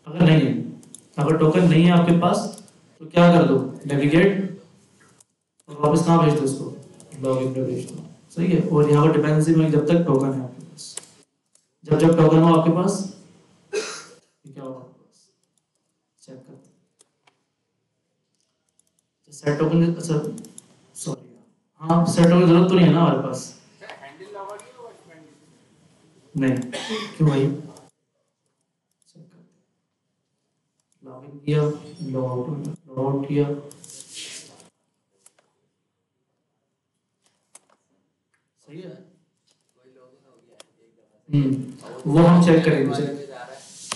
अगर नहीं है, अगर टोकन नहीं है आपके पास तो क्या कर दो, नेविगेट और वापस कहाँ भेज दो इसको, लॉगिन पे भेज दो। सही है, और यहाँ पर डिपेंडेंसी में जब तक टोकन है आपके पास, जब टोकन हो आपके पास क्या होगा आपके पास, चेक करते हैं। सेट टोकन, अच्छा सॉरी, हाँ सेट टोकन की जरूरत तो नहीं है ना हमारे पास, नहीं, क्यों भाई, लॉगिन किया, लॉग आउट किया, सही है, कोई लॉगिन हो गया एक दफा वो हम चेक करेंगे,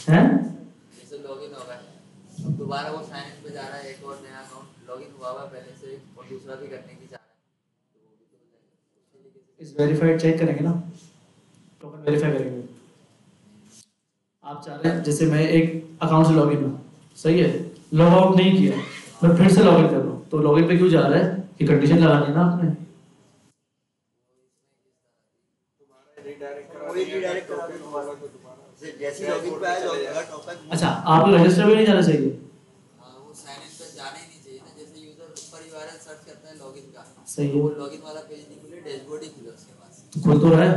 हैं जैसे लॉगिन होगा, अब दोबारा वो साइन इन पे जा रहा है, एक और नया अकाउंट लॉगिन हुआ हुआ पहले से और दूसरा भी करने की चाह रहा है, तो वो भी तो हो जाएगा। इस वेरीफाइड चेक करेंगे ना, टोकन वेरीफाई करेंगे। आप चाह रहे हैं जैसे मैं एक अकाउंट से लॉगिन हूँ, सही है, लॉग आउट नहीं किया, मैं फिर से लॉगिन कर रहा हूँ, तो लॉगिन पे क्यों जा रहा है, कि कंडीशन लगानी है ना आपने, रीडायरेक्ट करा दो दोबारा, जैसे लॉगिन पे आया, अगर टोकन, अच्छा आपको रजिस्टर भी नहीं जाना चाहिए, हाँ वो साइन इन पे जाना ही नहीं चाहिए ना, जैसे डैशबोर्ड यूआरएल सर्च करते हैं लॉगिन का, सही है। वो लॉगिन वाला पेज नहीं खुले, डैशबोर्ड ही खुले उसके पास। खुल तो रहा है।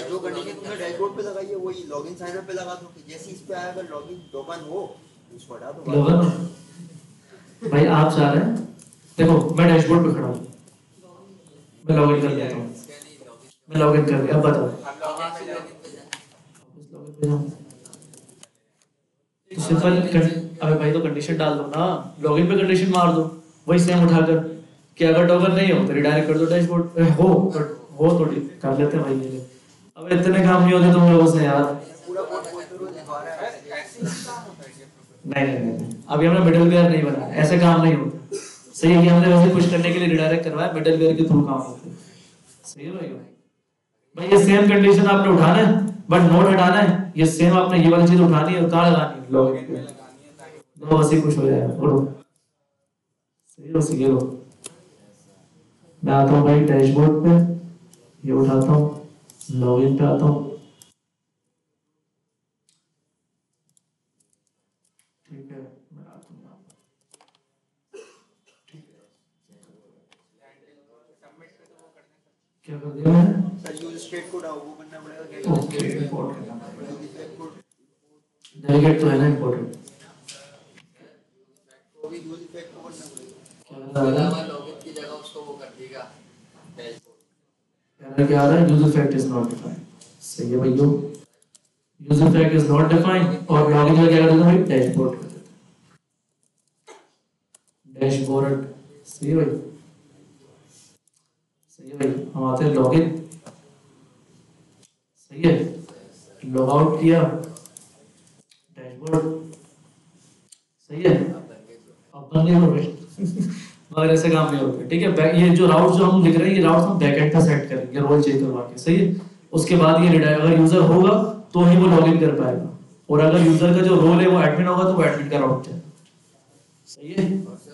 जो कंडीशन तुमने डैशबोर्ड पे लगाई है वही लॉगिन साइन अप पे लगा दो कि जैसे इस पे आया अगर लॉगिन टोकन हो उसको हटा दो। लॉगिन भाई आप चाह रहे हैं, देखो मैं डैशबोर्ड पे खड़ा हूँ, मैं लॉगिन कर देता हूँ, इसका नहीं लॉगिन, मैं लॉगिन कर दिया। अब बताओ हम लॉगिन पे जाएंगे। लॉगिन पे जाए लॉगिन पे जाऊँ तो सिंपल। अबे भाई तो कंडीशन डाल दो ना, लॉगिन पे कंडीशन मार दो वही सेम उठाकर कि अगर टोकन नहीं हो तो रिडायरेक्ट कर दो डैशबोर्ड पे, हो तो कर लेते हैं भाई ये। अब इतने काम नहीं होते तुम लोगों से यार। पूरा कोड बोलते रहो दिखा रहा है। ऐसे ही काम होता है ये प्रोसेस। नहीं, अभी हमने मिडिल वेयर नहीं बनाया, ऐसे काम नहीं होता। सही है कि हमने वैसे पुश करने के लिए रिडायरेक्ट करवाया, मिडिल वेयर के थ्रू काम होता है। सही है भाई ये सेम कंडीशन आपने उठाना है बट नोट हटाना है। ये सेम आपने ये वाली चीज उठानी है और कहाँ लगानी है, लॉगिन पे लगानी है ताकि दो, बस ही खुश हो जाएगा। बोलो सही हो, सही हो। मैं आता हूँ भाई डैशबोर्ड पे, ये उठाता हूँ, लॉगिन पे आता हूँ। ठीक है, मैं आता हूँ यहाँ पर। सबमिट पे तो वो करने का। क्या कर दिया मैंने? सर यूज स्टेट कोड वो करना पड़ेगा क्या? ओके, इंपोर्ट करना पड़ेगा। यूज स्टेट कोड डेलीगेट तो है ना इंपोर्टेंट। वो भी यूज स्टेट को करना पड़ेगा। क्या उसके बता रहा अलावा है? लॉगिन की जगह उसको वो कर देगा डैशबोर्ड। कहना क्या आ रहा है? User effect is not defined. सही है भैया, user effect is not defined और लॉगिन में क्या कर देता है भाई? डैशबोर्ड कर देता है, डैशबोर्ड। सही है भाई, सही है भाई। हम आते हैं लॉगिन। सही है, लॉग आउट किया, डैशबोर्ड। सही है, अब बन गया भाई। मगर ऐसे काम नहीं होता। ठीक है, ये जो राउट जो हम लिख रहे हैं ये राउट हम बैकएंड पे सेट करेंगे रोल चेक करवा के। सही है, उसके बाद ये अगर यूजर होगा तो ही वो लॉगिन कर पाएगा, और अगर यूजर का जो रोल है वो एडमिन होगा तो वो एडमिन का राउट है। सही है, और सर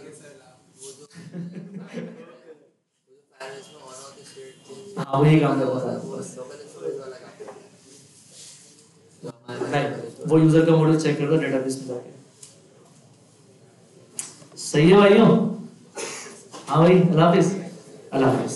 वो जो फायरवॉल में on off the state change, हाँ वही काम करता है। वो लोकल स्टोरेज वाला काम करता है जो हमारे नहीं, वो यूजर का मॉडल चेक करता है डेटाबेस में जाके। सही है भाइयों? हाँ भाई, अल्लाह हाफिज। अल्लाह हाफिज।